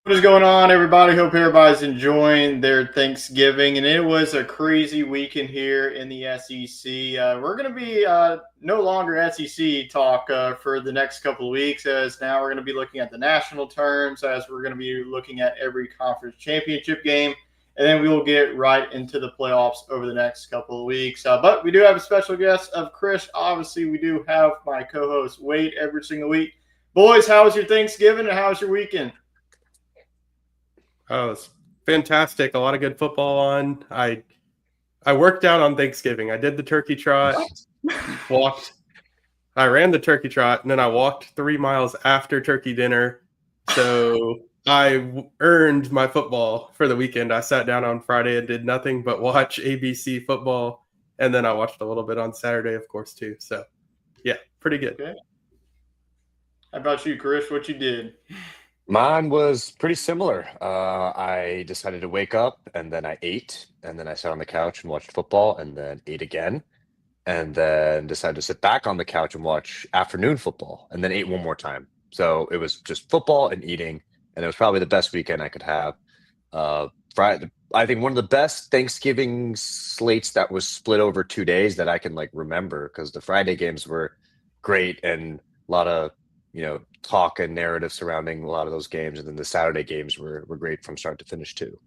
What is going on, everybody? Hope everybody's enjoying their Thanksgiving. And it was a crazy weekend here in the SEC. We're going to be no longer SEC talk for the next couple of weeks, as now we're going to be looking at the national terms, as we're going to be looking at every conference championship game. And then we will get right into the playoffs over the next couple of weeks. But we do have a special guest of Chris. Obviously, we do have my co host, Wade, every single week. Boys, how was your Thanksgiving and how was your weekend? Oh, it's fantastic. A lot of good football on. I worked out on Thanksgiving. I did the turkey trot, walked. I ran the turkey trot, and then I walked 3 miles after turkey dinner. So I earned my football for the weekend. I sat down on Friday and did nothing but watch ABC football, and then I watched a little bit on Saturday, of course, too. So, yeah, pretty good. Okay. How about you, Chris? What you did? Mine was pretty similar. I decided to wake up and then I ate, and then I sat on the couch and watched football, and then ate again, and then decided to sit back on the couch and watch afternoon football, and then ate one more time. So it was just football and eating, and it was probably the best weekend I could have. Friday, I think one of the best Thanksgiving slates that was split over 2 days that I can remember, because the Friday games were great and a lot of talk and narrative surrounding a lot of those games, and then the Saturday games were great from start to finish too.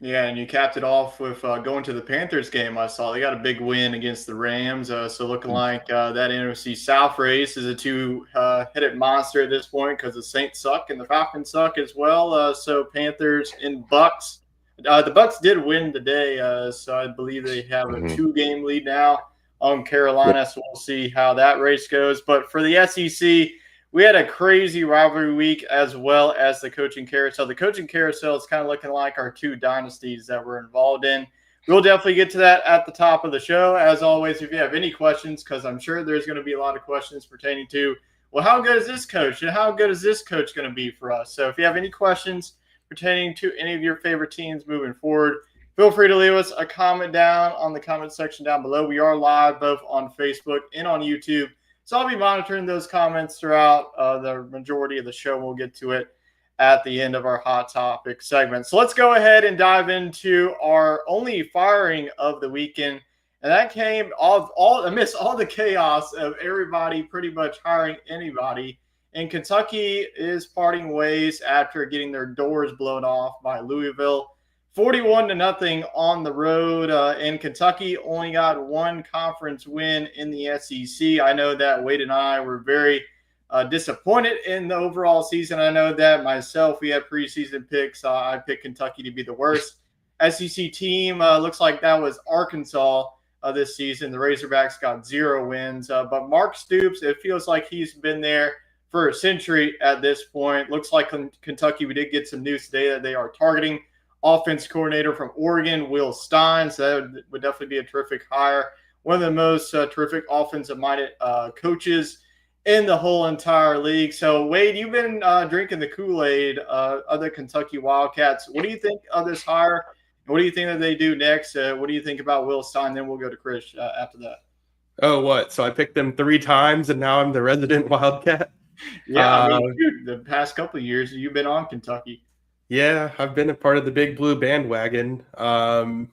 Yeah, and you capped it off with going to the Panthers game. I saw they got a big win against the Rams. So looking like that NFC South race is a two-headed monster at this point, because the Saints suck and the Falcons suck as well. So Panthers and Bucks. The Bucks did win today, so I believe they have a 2-game lead now on Carolina. Yep. So we'll see how that race goes. But for the SEC, we had a crazy rivalry week as well as the coaching carousel. The coaching carousel is kind of looking like our two dynasties that we're involved in. We'll definitely get to that at the top of the show. As always, if you have any questions, because I'm sure there's going to be a lot of questions pertaining to, well, how good is this coach and how good is this coach going to be for us? So if you have any questions pertaining to any of your favorite teams moving forward, feel free to leave us a comment down on the comment section down below. We are live both on Facebook and on YouTube. So I'll be monitoring those comments throughout the majority of the show. We'll get to it at the end of our hot topic segment. So let's go ahead and dive into our only firing of the weekend. And that came amidst all the chaos of everybody pretty much hiring anybody. And Kentucky is parting ways after getting their doors blown off by Louisville. 41-0 on the road, and Kentucky only got one conference win in the SEC. I know that Wade and I were very disappointed in the overall season. I know that myself, we had preseason picks. I picked Kentucky to be the worst SEC team. Looks like that was Arkansas this season. The Razorbacks got 0 wins. But Mark Stoops, it feels like he's been there for a century at this point. Looks like Kentucky, we did get some news today that they are targeting offense coordinator from Oregon, Will Stein. So that would definitely be a terrific hire. One of the most terrific offensive-minded coaches in the whole entire league. So, Wade, you've been drinking the Kool-Aid of the Kentucky Wildcats. What do you think of this hire? What do you think that they do next? What do you think about Will Stein? Then we'll go to Chris after that. Oh, what? So I picked them 3 times, and now I'm the resident Wildcat? Yeah, dude, the past couple of years, you've been on Kentucky. Yeah, I've been a part of the Big Blue bandwagon. But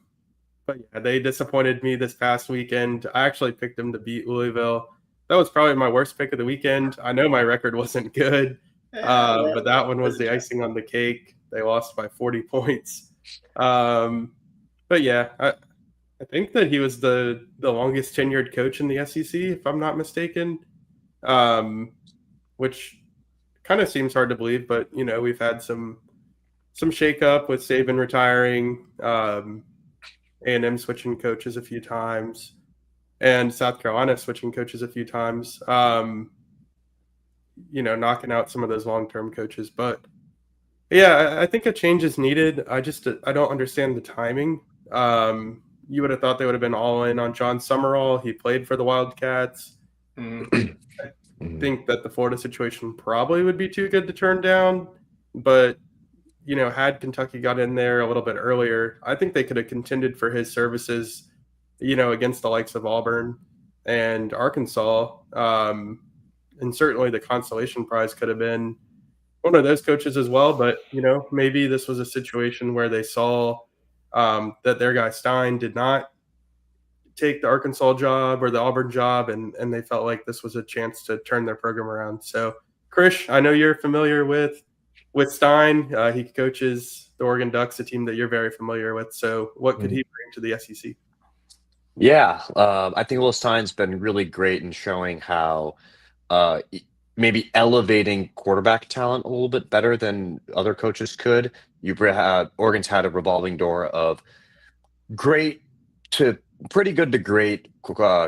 yeah, they disappointed me this past weekend. I actually picked them to beat Louisville. That was probably my worst pick of the weekend. I know my record wasn't good, but that one was the icing on the cake. They lost by 40 points. But yeah, I think that he was the longest tenured coach in the SEC, if I'm not mistaken, which kind of seems hard to believe. But, we've had some shakeup with Saban retiring, A&M switching coaches a few times, and South Carolina switching coaches a few times, knocking out some of those long-term coaches. But, yeah, I think a change is needed. I don't understand the timing. You would have thought they would have been all in on John Summerall. He played for the Wildcats. I think that the Florida situation probably would be too good to turn down, but had Kentucky got in there a little bit earlier, I think they could have contended for his services, against the likes of Auburn and Arkansas. And certainly the consolation prize could have been, one of those coaches as well. But, maybe this was a situation where they saw that their guy Stein did not take the Arkansas job or the Auburn job, and they felt like this was a chance to turn their program around. So, Krish, I know you're familiar with Stein. He coaches the Oregon Ducks, a team that you're very familiar with. So what could he bring to the SEC? Yeah, I think Will Stein's been really great in showing how maybe elevating quarterback talent a little bit better than other coaches could. Oregon's had a revolving door of great to pretty good to great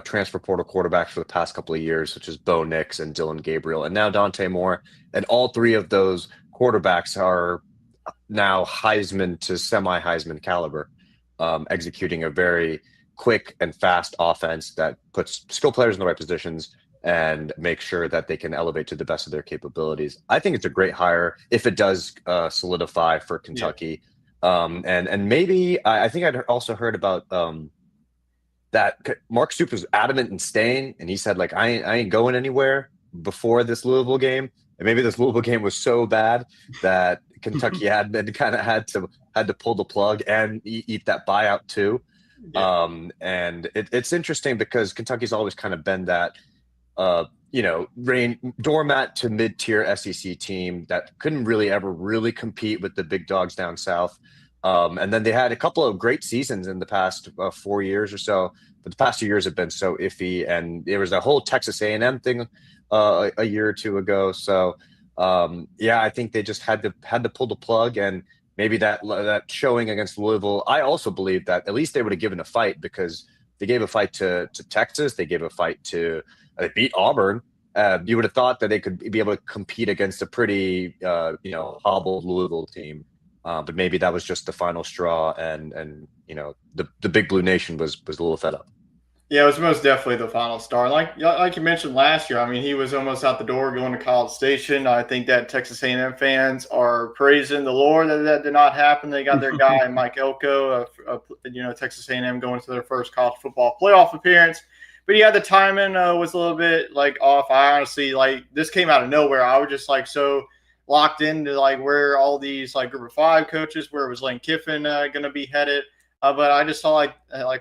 transfer portal quarterbacks for the past couple of years, such as Bo Nix and Dylan Gabriel, and now Dante Moore. And all three of those quarterbacks are now Heisman to semi-Heisman caliber, executing a very quick and fast offense that puts skill players in the right positions and make sure that they can elevate to the best of their capabilities. I think it's a great hire if it does solidify for Kentucky. Yeah. And maybe I think I'd also heard about that Mark Stoops was adamant in staying, and he said, like, I ain't going anywhere before this Louisville game. And maybe this Louisville game was so bad that Kentucky had to pull the plug and eat that buyout too. Yeah. And it's interesting because Kentucky's always kind of been that doormat to mid-tier SEC team that couldn't really ever really compete with the big dogs down south. And then they had a couple of great seasons in the past 4 years or so, but the past 2 years have been so iffy. And there was a whole Texas A&M thing a year or two ago. So I think they just had to pull the plug, and maybe that showing against Louisville. I also believe that at least they would have given a fight, because they gave a fight to Texas. They gave a fight to they beat Auburn. You would have thought that they could be able to compete against a pretty hobbled Louisville team. But maybe that was just the final straw, and the Big Blue Nation was a little fed up. Yeah, it was most definitely the final star. Like you mentioned last year, I mean, he was almost out the door going to College Station. I think that Texas A&M fans are praising the Lord that did not happen. They got their guy Mike Elko, Texas A&M going to their first college football playoff appearance. But yeah, the timing was a little bit off. I honestly this came out of nowhere. I was just so locked into where all these group of five coaches, where was Lane Kiffin going to be headed. But I just saw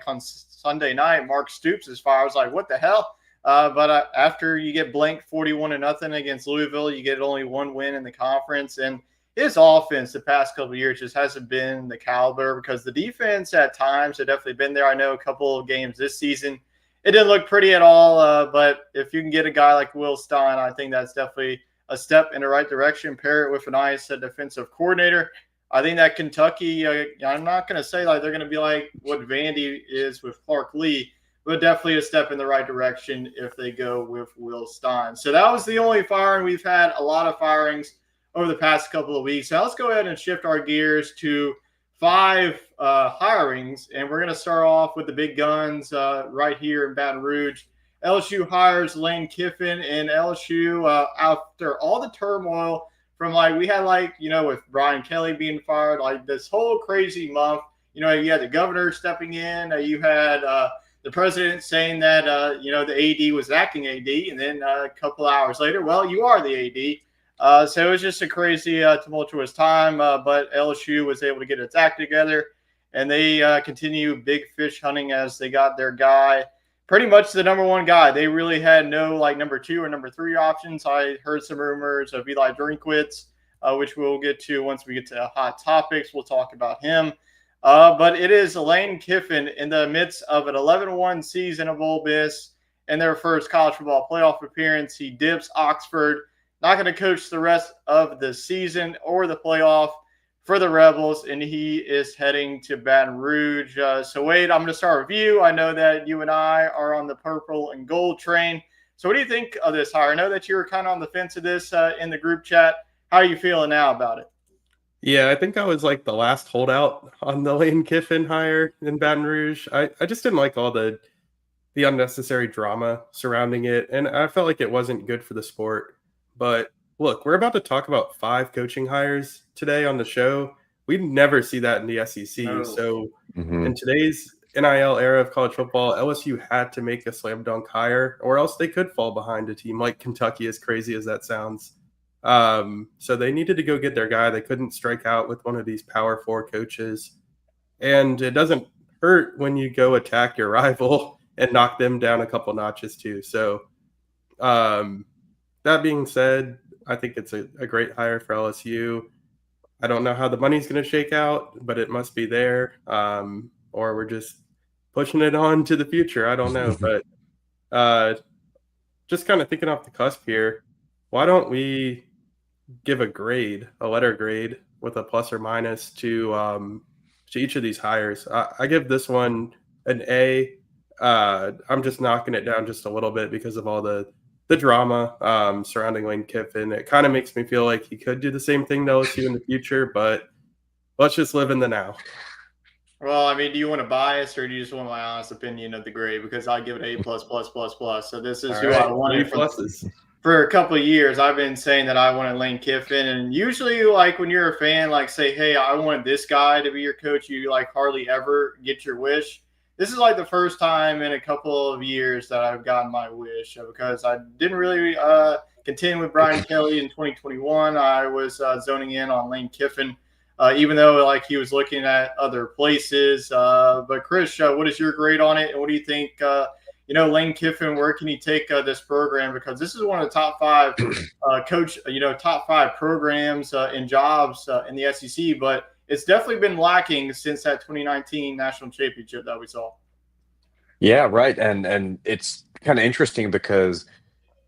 on Sunday night, Mark Stoops is fired. I was like, what the hell? But after you get blanked 41-0 against Louisville, you get only one win in the conference. And his offense the past couple of years just hasn't been the caliber, because the defense at times had definitely been there. I know a couple of games this season, it didn't look pretty at all. But if you can get a guy like Will Stein, I think that's definitely a step in the right direction. Pair it with a nice defensive coordinator. I think that Kentucky, I'm not going to say they're going to be like what Vandy is with Clark Lee, but definitely a step in the right direction if they go with Will Stein. So that was the only firing. We've had a lot of firings over the past couple of weeks. Now let's go ahead and shift our gears to 5 hirings, and we're going to start off with the big guns right here in Baton Rouge. LSU hires Lane Kiffin, and LSU, after all the turmoil from we had with Brian Kelly being fired, this whole crazy month, you had the governor stepping in, you had the president saying that, the AD was acting AD, and then a couple hours later, well, you are the AD. So it was just a crazy, tumultuous time, but LSU was able to get its act together, and they continue big fish hunting as they got their guy, pretty much the number one guy. They really had no number 2 or number 3 options. I heard some rumors of Eli Drinkwitz, which we'll get to once we get to hot topics. We'll talk about him. But it is Lane Kiffin in the midst of an 11-1 season of Ole Miss and their first college football playoff appearance. He dips Oxford, not going to coach the rest of the season or the playoff for the Rebels, and he is heading to Baton Rouge. So, Wade, I'm going to start with you. I know that you and I are on the purple and gold train. So what do you think of this hire? I know that you were kind of on the fence of this in the group chat. How are you feeling now about it? Yeah, I think I was the last holdout on the Lane Kiffin hire in Baton Rouge. I just didn't like all the unnecessary drama surrounding it, and I felt like it wasn't good for the sport. But look, we're about to talk about 5 coaching hires today on the show. We never see that in the SEC. No. So in today's NIL era of college football, LSU had to make a slam dunk hire, or else they could fall behind a team like Kentucky, as crazy as that sounds. So they needed to go get their guy. They couldn't strike out with one of these Power 4 coaches. And it doesn't hurt when you go attack your rival and knock them down a couple notches too. So that being said, I think it's a great hire for LSU. I don't know how the money's going to shake out, but it must be there. Or we're just pushing it on to the future. I don't know. But just kind of thinking off the cusp here, why don't we give a letter grade with a plus or minus to each of these hires? I give this one an A. I'm just knocking it down just a little bit because of all the drama surrounding Lane Kiffin. It kind of makes me feel like he could do the same thing to LSU in the future, but let's just live in the now. Well, I mean, do you want a bias or do you just want my honest opinion of the grade? Because I give it A+++++. So this is who I wanted for a couple of years. I've been saying that I wanted Lane Kiffin, and usually, like when you're a fan, like say, hey, I wanted this guy to be your coach, you like hardly ever get your wish. This is like the first time in a couple of years that I've gotten my wish because I didn't really contend with Brian Kelly in 2021. I was zoning in on Lane Kiffin. Even though like he was looking at other places. But Chris, what is your grade on it? And what do you think, Lane Kiffin, where can he take this program? Because this is one of the top 5 top 5 programs and jobs in the SEC, but it's definitely been lacking since that 2019 national championship that we saw. Yeah, right. And it's kind of interesting because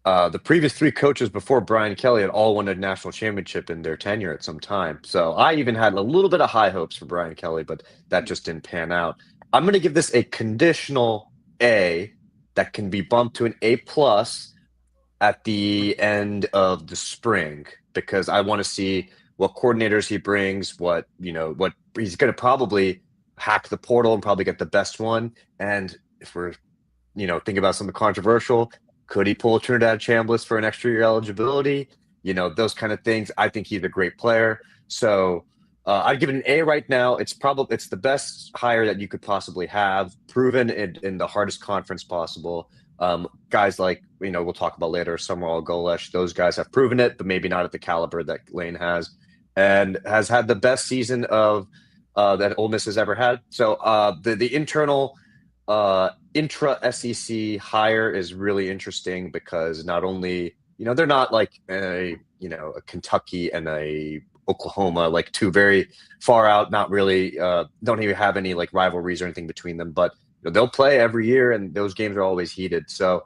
the previous 3 coaches before Brian Kelly had all won a national championship in their tenure at some time. So I even had a little bit of high hopes for Brian Kelly, but that just didn't pan out. I'm going to give this a conditional A that can be bumped to an A+ at the end of the spring because I want to see what coordinators he brings, what he's going to probably hack the portal and probably get the best one. And if we're, thinking about something controversial, could he pull Trinidad Chambliss for an extra year eligibility? Those kind of things. I think he's a great player. So I'd give it an A right now. It's the best hire that you could possibly have, proven in the hardest conference possible. Guys like, we'll talk about later, Summerall, Golesh, those guys have proven it, but maybe not at the caliber that Lane has, and has had the best season of that Ole Miss has ever had. So the internal intra-SEC hire is really interesting because not only, they're not like a Kentucky and a Oklahoma, like 2 very far out, not really, don't even have any like rivalries or anything between them, but they'll play every year and those games are always heated. So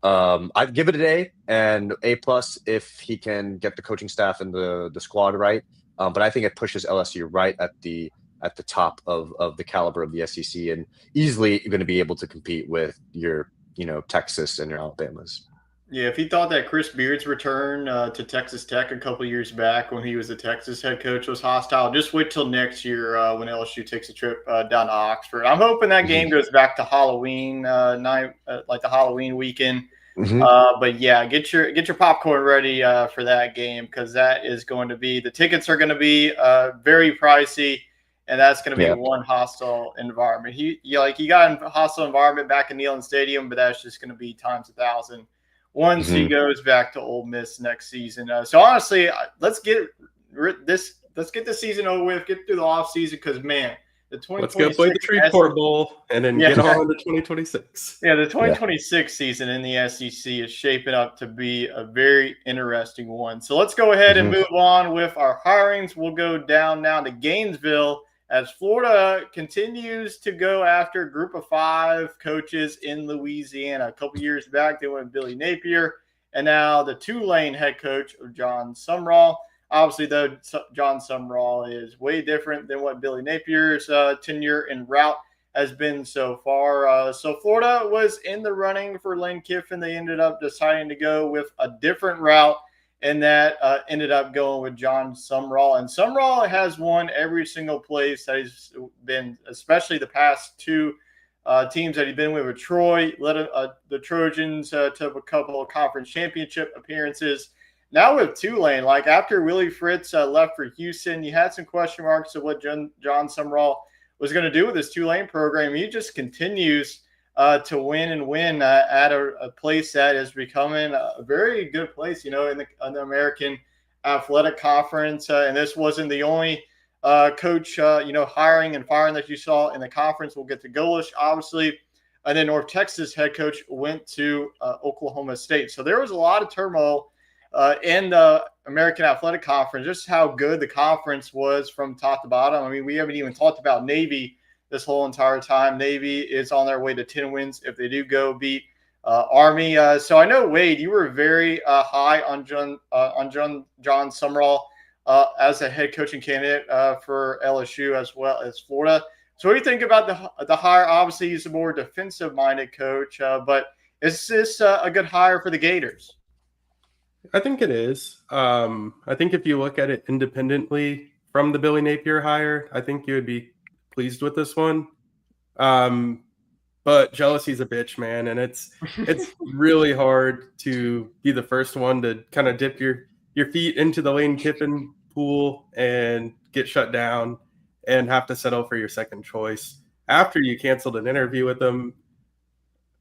I'd give it an A and A+ if he can get the coaching staff and the squad right. But I think it pushes LSU right at the top of the caliber of the SEC and easily going to be able to compete with your, Texas and your Alabamas. Yeah, if he thought that Chris Beard's return to Texas Tech a couple years back when he was the Texas head coach was hostile, just wait till next year when LSU takes a trip down to Oxford. I'm hoping that game goes back to Halloween night, like the Halloween weekend. But yeah, get your popcorn ready for that game because that is going to be – the tickets are going to be very pricey, and that's going to be one hostile environment. He got in a hostile environment back in Neyland Stadium, but that's just going to be times 1,000 once he goes back to Ole Miss next season. So honestly, let's get this season over with, get through the off season because man, let's go play the Shreveport Bowl and then get on to 2026. Yeah, the 2026 season in the SEC is shaping up to be a very interesting one. So let's go ahead and move on with our hirings. We'll go down now to Gainesville as Florida continues to go after a group of 5 coaches in Louisiana. A couple years back, they went Billy Napier, and now the Tulane head coach of John Sumrall. Obviously, though, John Sumrall is way different than what Billy Napier's tenure and route has been so far. So Florida was in the running for Lane Kiffin. They ended up deciding to go with a different route, and that ended up going with John Sumrall. And Sumrall has won every single place that he's been, especially the past 2 teams that he's been with Troy, led the Trojans to a couple of conference championship appearances. Now with Tulane, like after Willie Fritz left for Houston, you had some question marks of what John Sumrall was going to do with his Tulane program. He just continues to win and win at a place that is becoming a very good place, in the American Athletic Conference, and this wasn't the only coach, hiring and firing that you saw in the conference. We'll get to Golish, obviously. And then North Texas head coach went to Oklahoma State. So there was a lot of turmoil in the American Athletic Conference, just how good the conference was from top to bottom. I mean, we haven't even talked about Navy this whole entire time. Navy is on their way to 10 wins if they do go beat Army. So I know, Wade, you were very high on John Summerall as a head coaching candidate for LSU as well as Florida. So what do you think about the hire? Obviously, he's a more defensive-minded coach, but is this a good hire for the Gators? I think it is. I think if you look at it independently from the Billy Napier hire, I think you would be pleased with this one. But jealousy's a bitch, man, and it's really hard to be the first one to kind of dip your feet into the Lane Kiffin pool and get shut down and have to settle for your second choice after you canceled an interview with them.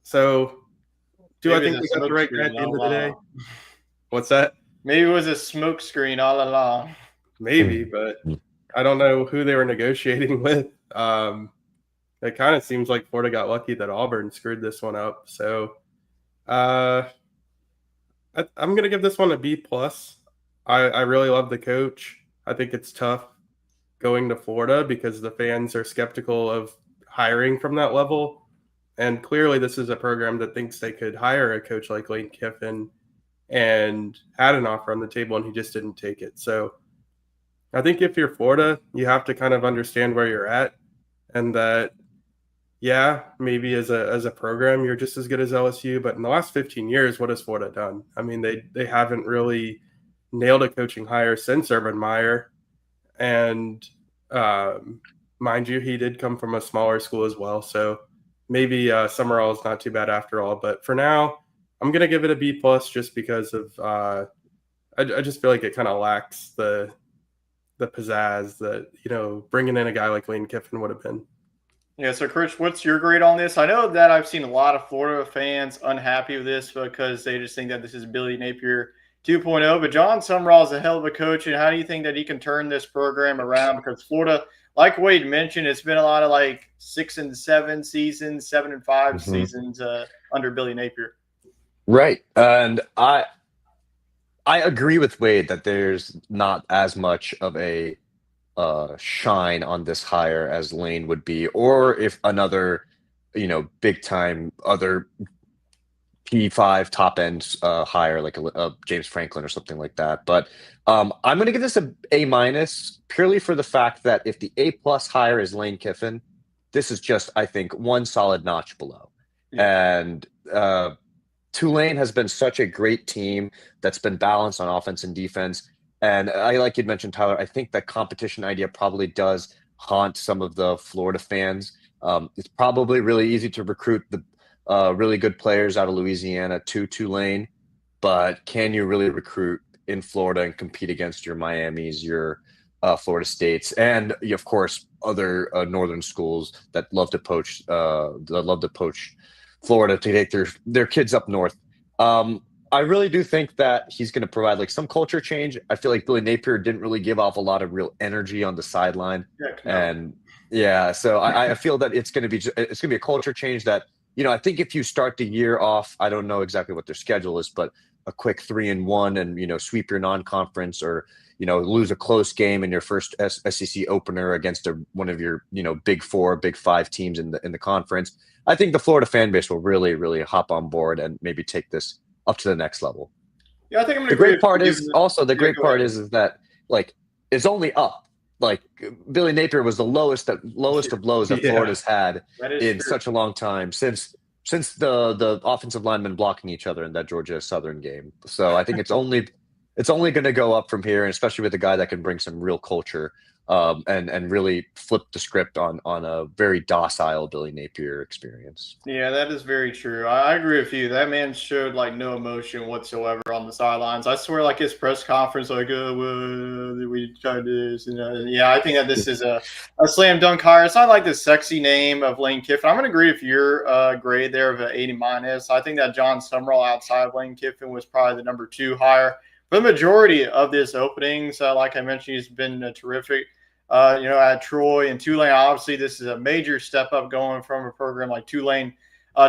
So I think we got the right guy at the end of the day? What's that? Maybe it was a smoke screen all along. Maybe, but I don't know who they were negotiating with. It kind of seems like Florida got lucky that Auburn screwed this one up. So I'm going to give this one a B+. I really love the coach. I think it's tough going to Florida because the fans are skeptical of hiring from that level. And clearly this is a program that thinks they could hire a coach like Lane Kiffin and had an offer on the table and he just didn't take it. So I think if you're Florida, you have to kind of understand where you're at and that, yeah, maybe as a program, you're just as good as LSU. But in the last 15 years, what has Florida done? I mean, they haven't really nailed a coaching hire since Urban Meyer. And mind you, he did come from a smaller school as well. So maybe Summerall is not too bad after all. But for now, I'm going to give it a B+ just because of I just feel like it kind of lacks the pizzazz that, bringing in a guy like Lane Kiffin would have been. Yeah, so Chris, what's your grade on this? I know that I've seen a lot of Florida fans unhappy with this because they just think that this is Billy Napier 2.0. But John Summerall is a hell of a coach, and how do you think that he can turn this program around? Because Florida, like Wade mentioned, it's been a lot of 6-7 seasons, 7-5 seasons under Billy Napier. Right, and I agree with Wade that there's not as much of a shine on this hire as Lane would be, or if another, big time other P5 top end hire like a James Franklin or something like that. But I'm going to give this a A- purely for the fact that if the A+ hire is Lane Kiffin, this is just, I think, one solid notch below. And Tulane has been such a great team that's been balanced on offense and defense. And like you'd mentioned, Tyler, I think that competition idea probably does haunt some of the Florida fans. It's probably really easy to recruit the really good players out of Louisiana to Tulane, but can you really recruit in Florida and compete against your Miamis, your Florida States, and of course other northern schools that love to poach Florida to take their kids up north? I really do think that he's going to provide some culture change. I feel like Billy Napier didn't really give off a lot of real energy on the sideline, and so I feel that it's going to be a culture change that, I think if you start the year off, I don't know exactly what their schedule is, but a quick 3-1 and sweep your non-conference or lose a close game in your first SEC opener against one of your Big 4, Big 5 teams in the conference, I think the Florida fan base will really, really hop on board and maybe take this up to the next level. Yeah, I think I'm the great part is also the great part is that it's only up. Billy Napier was the lowest of lows that Florida's had in such a long time since the offensive linemen blocking each other in that Georgia Southern game. So I think it's only going to go up from here, and especially with a guy that can bring some real culture and really flip the script on a very docile Billy Napier experience. Yeah, that is very true. I agree with you. That man showed no emotion whatsoever on the sidelines. I swear, his press conference, we tried this. Yeah, I think that this is a slam dunk hire. It's not like the sexy name of Lane Kiffin. I'm going to agree with your grade there of an A-. I think that John Summerall outside of Lane Kiffin was probably the number 2 hire for the majority of this openings, like I mentioned, he's been terrific. At Troy and Tulane, obviously, this is a major step up going from a program like Tulane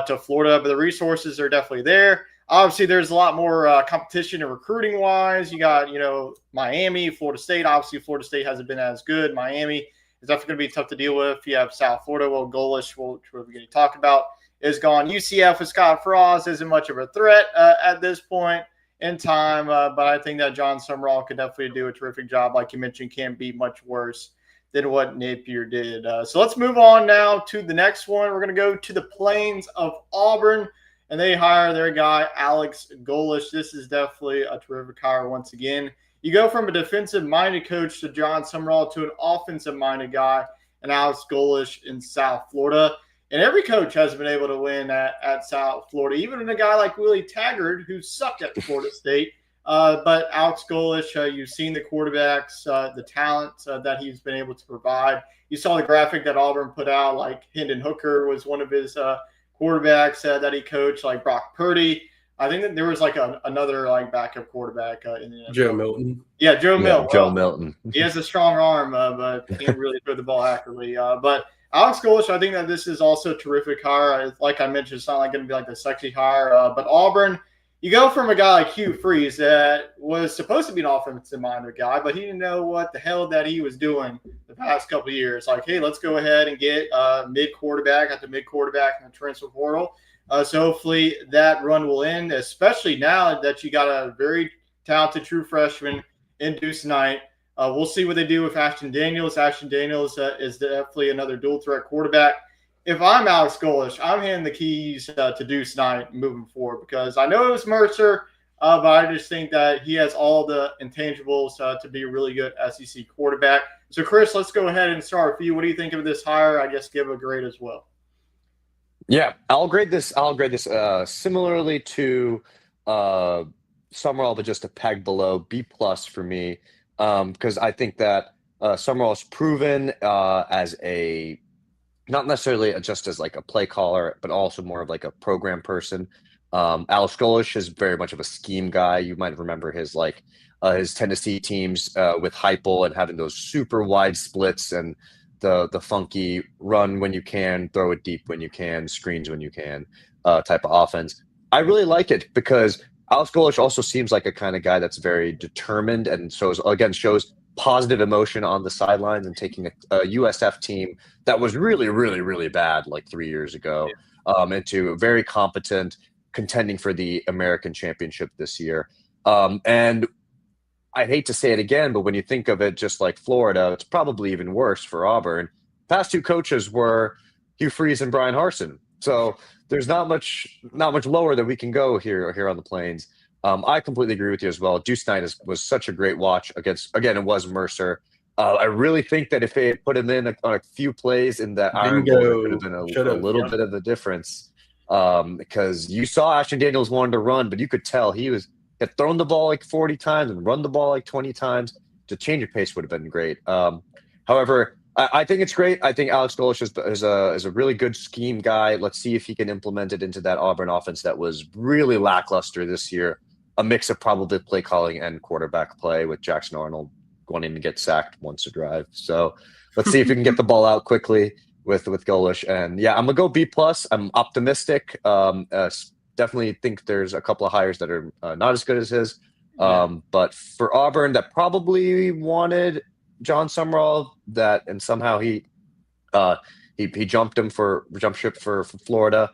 to Florida, but the resources are definitely there. Obviously, there's a lot more competition and recruiting wise. You got, Miami, Florida State. Obviously, Florida State hasn't been as good. Miami is definitely going to be tough to deal with. You have South Florida, Golish, which we're going to talk about, is gone. UCF with Scott Frost isn't much of a threat at this point in time, but I think that John Summerall could definitely do a terrific job. Like you mentioned, can't be much worse than what Napier did. So let's move on now to the next one. We're going to go to the Plains of Auburn, and they hire their guy, Alex Golish. This is definitely a terrific hire once again. You go from a defensive-minded coach to John Summerall to an offensive-minded guy, and Alex Golish in South Florida. And every coach has been able to win at South Florida, even a guy like Willie Taggart, who sucked at Florida State. But Alex Golish, you've seen the quarterbacks, the talent that he's been able to provide. You saw the graphic that Auburn put out, like Hendon Hooker was one of his quarterbacks that he coached, like Brock Purdy. I think that there was another backup quarterback in the NFL. Joe Milton. Yeah, Joe Milton. Joe Milton. He has a strong arm, but can't really throw the ball accurately. But Alex Golish, I think that this is also a terrific hire. Like I mentioned, it's not going to be like the sexy hire. But Auburn, you go from a guy like Hugh Freeze that was supposed to be an offensive-minded guy, but he didn't know what the hell that he was doing the past couple of years. Like, hey, let's go ahead and get mid-quarterback in the transfer portal. So hopefully that run will end, especially now that you got a very talented true freshman in Deuce Knight. We'll see what they do with Ashton Daniels. Ashton Daniels is definitely another dual-threat quarterback. If I'm Alex Golish, I'm handing the keys to Deuce Knight moving forward because I know it was Mercer, but I just think that he has all the intangibles to be a really good SEC quarterback. So, Chris, let's go ahead and start with you. What do you think of this hire? I guess give a grade as well. Yeah, I'll grade this similarly to Summerall, but just a peg below, B+ for me. Because I think that Summerall is proven as not necessarily just as like a play caller, but also more of like a program person. Alex Golish is very much of a scheme guy. You might remember his Tennessee teams with Heupel and having those super wide splits and the funky run when you can, throw it deep when you can, screens when you can type of offense. I really like it because Alex Golish also seems like a kind of guy that's very determined and shows positive emotion on the sidelines and taking a USF team that was really, really, really bad like 3 years ago into a very competent contending for the American championship this year. And I hate to say it again, but when you think of it just like Florida, it's probably even worse for Auburn. Past two coaches were Hugh Freeze and Brian Harsin. So there's not much lower that we can go here on the Plains. I completely agree with you as well. Deuce Knight was such a great watch against. Again, it was Mercer. I really think that if they had put him in on a few plays in that Iron Bowl, it could have been a little bit of a difference. Because you saw Ashton Daniels wanted to run, but you could tell he had thrown the ball like 40 times and run the ball like 20 times. To change of pace would have been great. However, I think it's great. I think Alex Golish is a really good scheme guy. Let's see if he can implement it into that Auburn offense that was really lackluster this year. A mix of probably play calling and quarterback play with Jackson Arnold wanting to get sacked once a drive. So let's see if we can get the ball out quickly with Golish. And yeah, I'm gonna go B+. I'm optimistic. Definitely think there's a couple of hires that are not as good as his. But for Auburn, that probably wanted John Summerall, and somehow he jumped ship for Florida.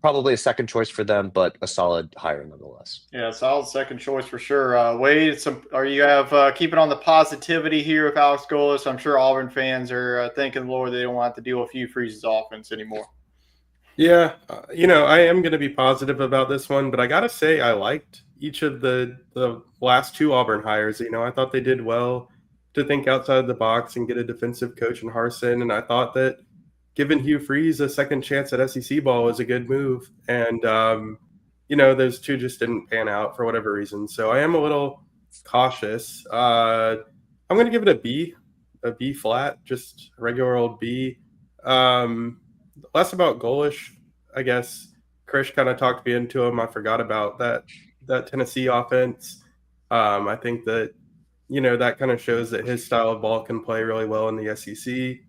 Probably a second choice for them, but a solid hire nonetheless. Yeah, solid second choice for sure. Wade, keeping on the positivity here with Alex Golish? I'm sure Auburn fans are thanking the Lord they don't want to deal with Hugh Freeze's offense anymore. Yeah, I am going to be positive about this one, but I got to say I liked each of the last two Auburn hires. I thought they did well to think outside the box and get a defensive coach in Harsin, and I thought that giving Hugh Freeze a second chance at SEC ball was a good move. And, those two just didn't pan out for whatever reason. So I am a little cautious. I'm going to give it a B flat, just a regular old B. Less about Golish, I guess. Krish kind of talked me into him. I forgot about that Tennessee offense. I think that, that kind of shows that his style of ball can play really well in the SEC.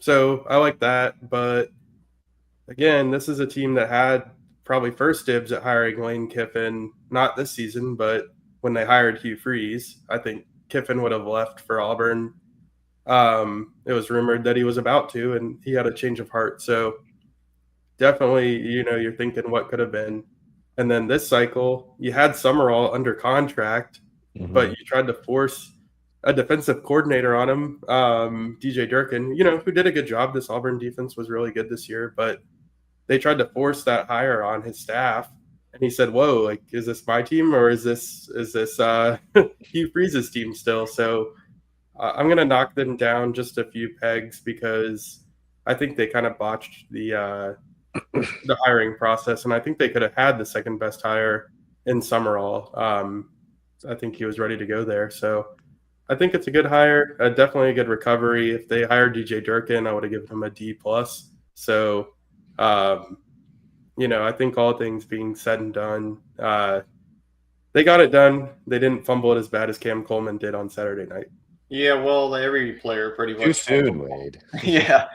So I like that. But again, this is a team that had probably first dibs at hiring Lane Kiffin, not this season, but when they hired Hugh Freeze. I think Kiffin would have left for Auburn. It was rumored that he was about to, and he had a change of heart. So definitely, you're thinking what could have been. And then this cycle, you had Summerall under contract, but you tried to force a defensive coordinator on him, DJ Durkin, who did a good job. This Auburn defense was really good this year, but they tried to force that hire on his staff. And he said, whoa, like, is this my team or is this Hugh Freeze's team still? So I'm going to knock them down just a few pegs because I think they kind of botched the hiring process. And I think they could have had the second best hire in Summerall. I think he was ready to go there. So I think it's a good hire, definitely a good recovery. If they hired DJ Durkin, I would have given him a D+. So, I think all things being said and done, they got it done. They didn't fumble it as bad as Cam Coleman did on Saturday night. Yeah, well, every player pretty much. Too soon, Wade. Yeah,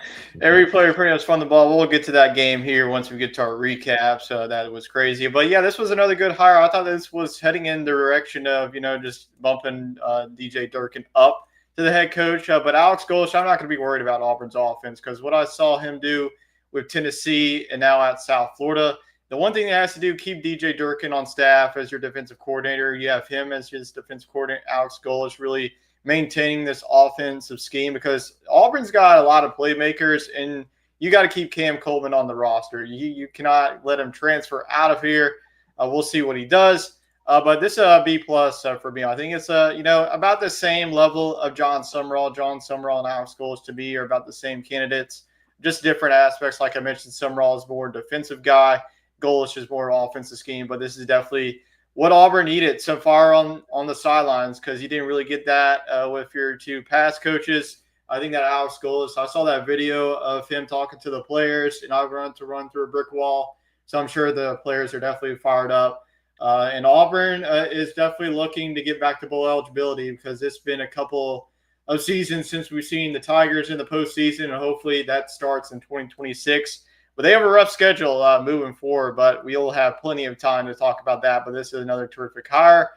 every player pretty much spun the ball. We'll get to that game here once we get to our recap. So that was crazy. But yeah, this was another good hire. I thought this was heading in the direction of, just bumping DJ Durkin up to the head coach. But Alex Golesh, I'm not going to be worried about Auburn's offense because what I saw him do with Tennessee and now at South Florida, the one thing that has to do, keep DJ Durkin on staff as your defensive coordinator. You have him as his defensive coordinator. Alex Golesh really maintaining this offensive scheme because Auburn's got a lot of playmakers and you got to keep Cam Coleman on the roster. You cannot let him transfer out of here. We'll see what he does. But this is a B+ for me. I think it's about the same level of John Summerall. John Summerall and Alex Golesh to me are about the same candidates, just different aspects. Like I mentioned, Summerall is more defensive guy. Golesh is more offensive scheme, but this is definitely what Auburn needed so far on the sidelines because you didn't really get that with your two past coaches. I think that Alex Golesh, I saw that video of him talking to the players, and I run through a brick wall. So I'm sure the players are definitely fired up. And Auburn is definitely looking to get back to bowl eligibility because it's been a couple of seasons since we've seen the Tigers in the postseason, and hopefully that starts in 2026. But they have a rough schedule moving forward, but we'll have plenty of time to talk about that. But this is another terrific hire.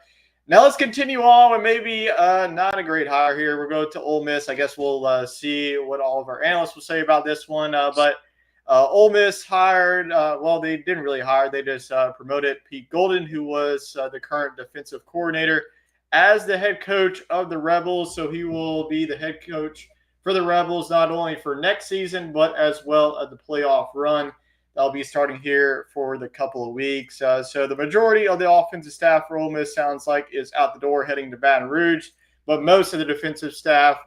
Now let's continue on with maybe not a great hire here. We'll go to Ole Miss. I guess we'll see what all of our analysts will say about this one. But Ole Miss hired, they didn't really hire. They just promoted Pete Golden, who was the current defensive coordinator, as the head coach of the Rebels. So he will be the head coach for the Rebels, not only for next season, but as well as the playoff run. That'll be starting here for the couple of weeks. So the majority of the offensive staff for Ole Miss sounds like is out the door heading to Baton Rouge, but most of the defensive staff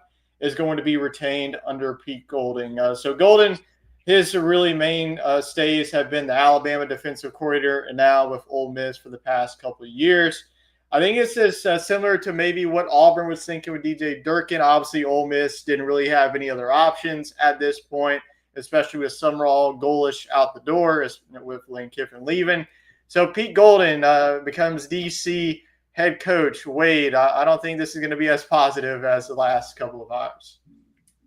is going to be retained under Pete Golding. So Golden, his really main stays have been the Alabama defensive coordinator and now with Ole Miss for the past couple of years. I think it's just similar to maybe what Auburn was thinking with DJ Durkin. Obviously, Ole Miss didn't really have any other options at this point, especially with Summerall, Golesh out the door, with Lane Kiffin leaving. So Pete Golden becomes DC head coach. Wade, I don't think this is going to be as positive as the last couple of hires.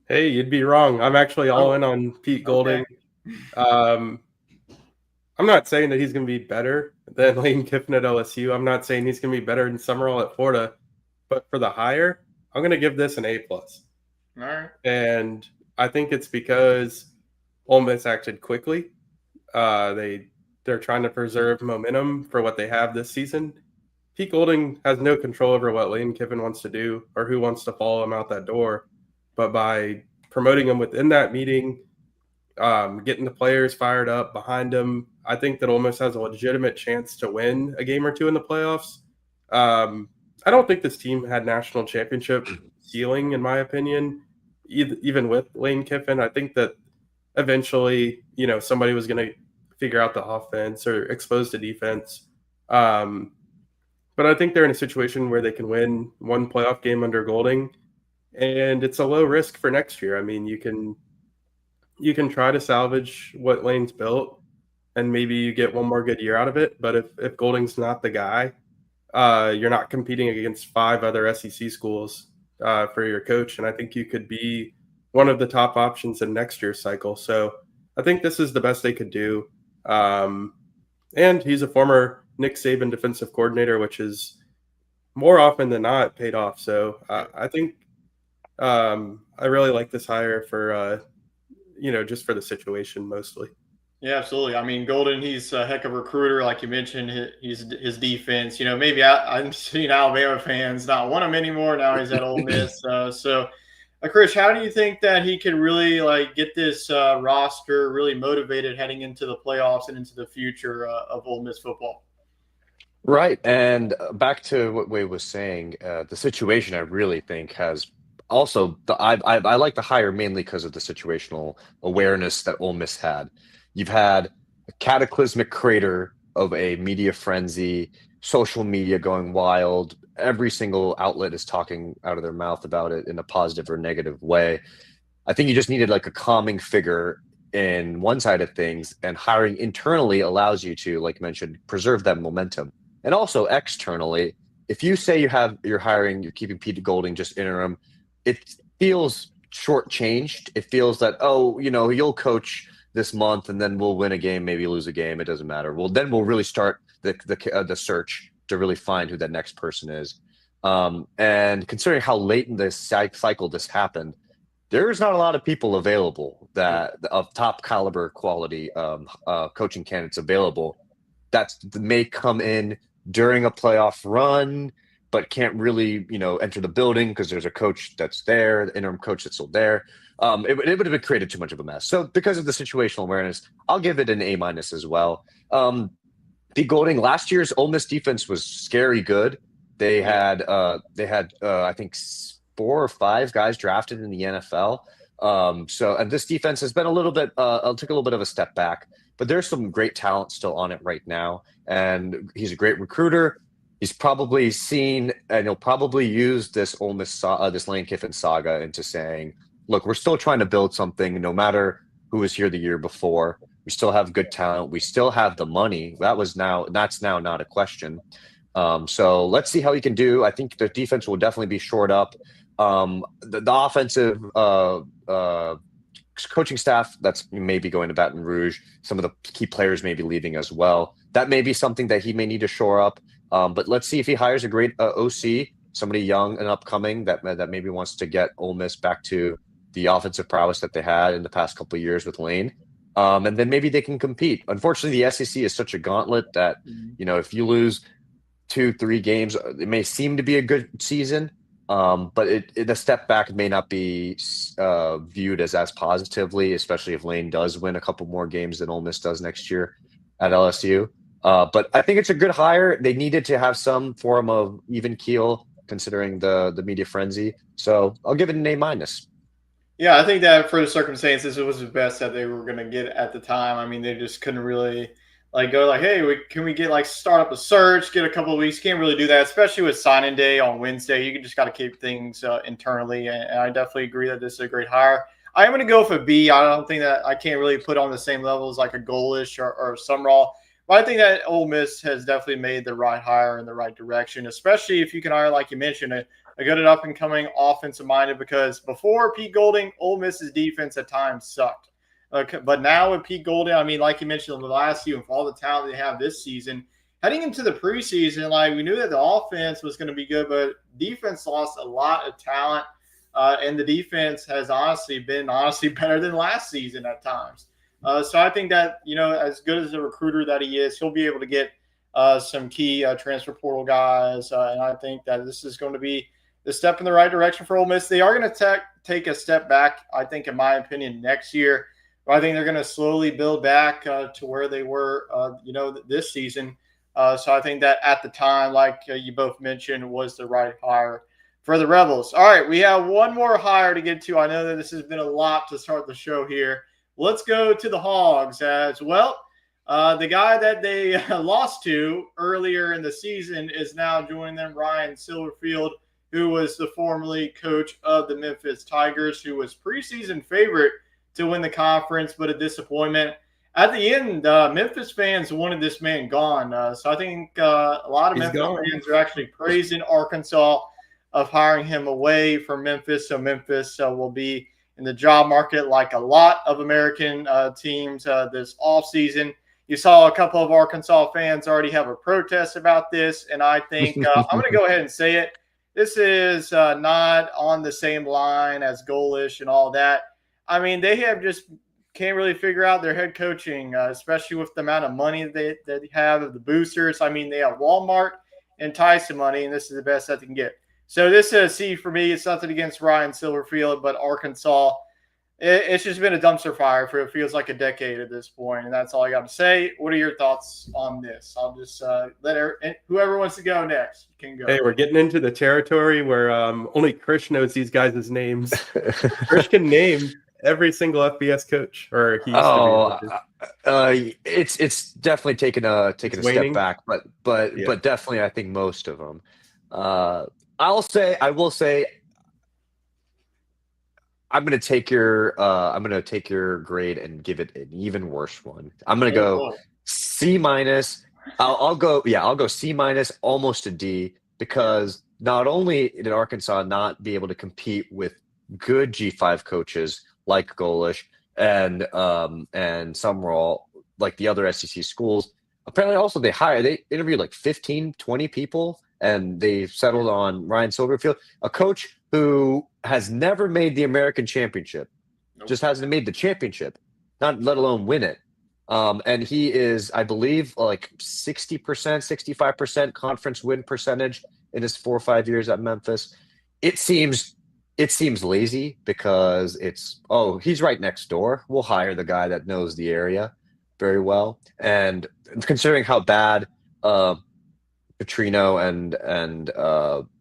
Hey, you'd be wrong. I'm actually all in on Pete Golding. Okay. I'm not saying that he's going to be better than Lane Kiffin at LSU. I'm not saying he's going to be better than Summerall at Florida. But for the hire, I'm going to give this an A+. All right. And I think it's because Ole Miss acted quickly. They're trying to preserve momentum for what they have this season. Pete Golding has no control over what Lane Kiffin wants to do or who wants to follow him out that door. But by promoting him within that meeting, getting the players fired up behind him, I think that Ole Miss has a legitimate chance to win a game or two in the playoffs. I don't think this team had national championship ceiling, in my opinion, even with Lane Kiffin. I think that eventually, somebody was going to figure out the offense or expose the defense. But I think they're in a situation where they can win one playoff game under Golding, and it's a low risk for next year. I mean, you can try to salvage what Lane's built, and maybe you get one more good year out of it. But if Golding's not the guy, you're not competing against 5 other SEC schools for your coach, and I think you could be one of the top options in next year's cycle. So I think this is the best they could do. And he's a former Nick Saban defensive coordinator, which is more often than not paid off. So I think I really like this hire for, just for the situation mostly. Yeah, absolutely. I mean, Golden, he's a heck of a recruiter. Like you mentioned, his defense. Maybe I'm seeing Alabama fans not want him anymore. Now he's at Ole Miss. Chris, how do you think that he could really get this roster really motivated heading into the playoffs and into the future of Ole Miss football? Right. And back to what Wade was saying, the situation I really think has also I like the hire mainly because of the situational awareness that Ole Miss had. You've had a cataclysmic crater of a media frenzy, social media going wild. Every single outlet is talking out of their mouth about it in a positive or negative way. I think you just needed like a calming figure in one side of things, and hiring internally allows you to, like you mentioned, preserve that momentum. And also externally, if you say you're keeping Pete Golding just interim, it feels shortchanged. It feels that, you'll coach this month and then we'll win a game, maybe lose a game. It doesn't matter. Well, then we'll really start the search to really find who that next person is. And considering how late in this cycle this happened, there's not a lot of people available that of top caliber quality coaching candidates available that may come in during a playoff run, but can't really, enter the building because there's a coach that's there, the interim coach that's still there. It would have been created too much of a mess. So because of the situational awareness, I'll give it an A- as well. Pete Golding, last year's Ole Miss defense was scary good. They had I think 4 or 5 guys drafted in the NFL. And this defense has been a little bit took a little bit of a step back, but there's some great talent still on it right now. And he's a great recruiter. He's probably seen, and he'll probably use this Ole Miss this Lane Kiffin saga into saying, look, we're still trying to build something no matter who was here the year before. We still have good talent. We still have the money. That's now not a question. So let's see how he can do. I think the defense will definitely be shored up. The offensive coaching staff that's maybe going to Baton Rouge. Some of the key players may be leaving as well. That may be something that he may need to shore up. But let's see if he hires a great OC, somebody young and upcoming that maybe wants to get Ole Miss back to the offensive prowess that they had in the past couple of years with Lane. And then maybe they can compete. Unfortunately, the SEC is such a gauntlet that, if you lose 2-3 games, it may seem to be a good season. But the step back may not be viewed as positively, especially if Lane does win a couple more games than Ole Miss does next year at LSU. But I think it's a good hire. They needed to have some form of even keel considering the media frenzy. So I'll give it an A-. Yeah, I think that for the circumstances, it was the best that they were going to get at the time. I mean, they just couldn't really go hey, can we get start up a search, get a couple of weeks. Can't really do that, especially with signing day on Wednesday. You just got to keep things internally. And I definitely agree that this is a great hire. I am going to go for B. I don't think that I can't really put on the same level as like a Goalish or Summerall. But I think that Ole Miss has definitely made the right hire in the right direction, especially if you can hire, like you mentioned, a good and up-and-coming offensive-minded, because before Pete Golding, Ole Miss's defense at times sucked. But now with Pete Golding, I mean, like you mentioned, the last season, for all the talent they have this season, heading into the preseason, we knew that the offense was going to be good, but defense lost a lot of talent, and the defense has been better than last season at times. So I think that, as good as a recruiter that he is, he'll be able to get some key transfer portal guys, and I think that this is going to be the step in the right direction for Ole Miss. They are going to take a step back, I think, in my opinion, next year. But I think they're going to slowly build back to where they were, this season. So I think that at the time, like you both mentioned, was the right hire for the Rebels. All right, we have one more hire to get to. I know that this has been a lot to start the show here. Let's go to the Hogs as well. The guy that they lost to earlier in the season is now joining them, Ryan Silverfield, who was the formerly coach of the Memphis Tigers, who was preseason favorite to win the conference, but a disappointment at the end, Memphis fans wanted this man gone. So I think a lot of He's Memphis gone. fans are actually praising Arkansas of hiring him away from Memphis. So Memphis will be in the job market like a lot of American teams this offseason. You saw a couple of Arkansas fans already have a protest about this, and I think I'm going to go ahead and say it. This is not on the same line as Golish and all that. I mean, they have just can't really figure out their head coaching, especially with the amount of money that they have of the boosters. I mean, they have Walmart and Tyson money, and this is the best that they can get. So this is a C for me. It's nothing against Ryan Silverfield, but Arkansas, it's just been a dumpster fire for it feels like a decade at this point, and that's all I got to say. What are your thoughts on this? I'll just let whoever wants to go next can go. Hey, we're getting into the territory where only Krish knows these guys' names. Krish can name every single FBS coach, or he used to be. It's definitely taken a waning. step back, but definitely I think most of them. I will say, I'm gonna take your grade and give it an even worse one. I'm gonna go C minus. I'll go C minus, almost a D, because not only did Arkansas not be able to compete with good G5 coaches like Golish and Summerall, like the other SEC schools, apparently also they interviewed like 15, 20 people, and they settled on Ryan Silverfield, a coach who has never made the American championship. Nope. Just hasn't made the championship, not let alone win it. And he is, I believe, like 60%, 65% conference win percentage in his 4 or 5 years at Memphis. It seems lazy because he's right next door. We'll hire the guy that knows the area very well. And considering how bad Petrino and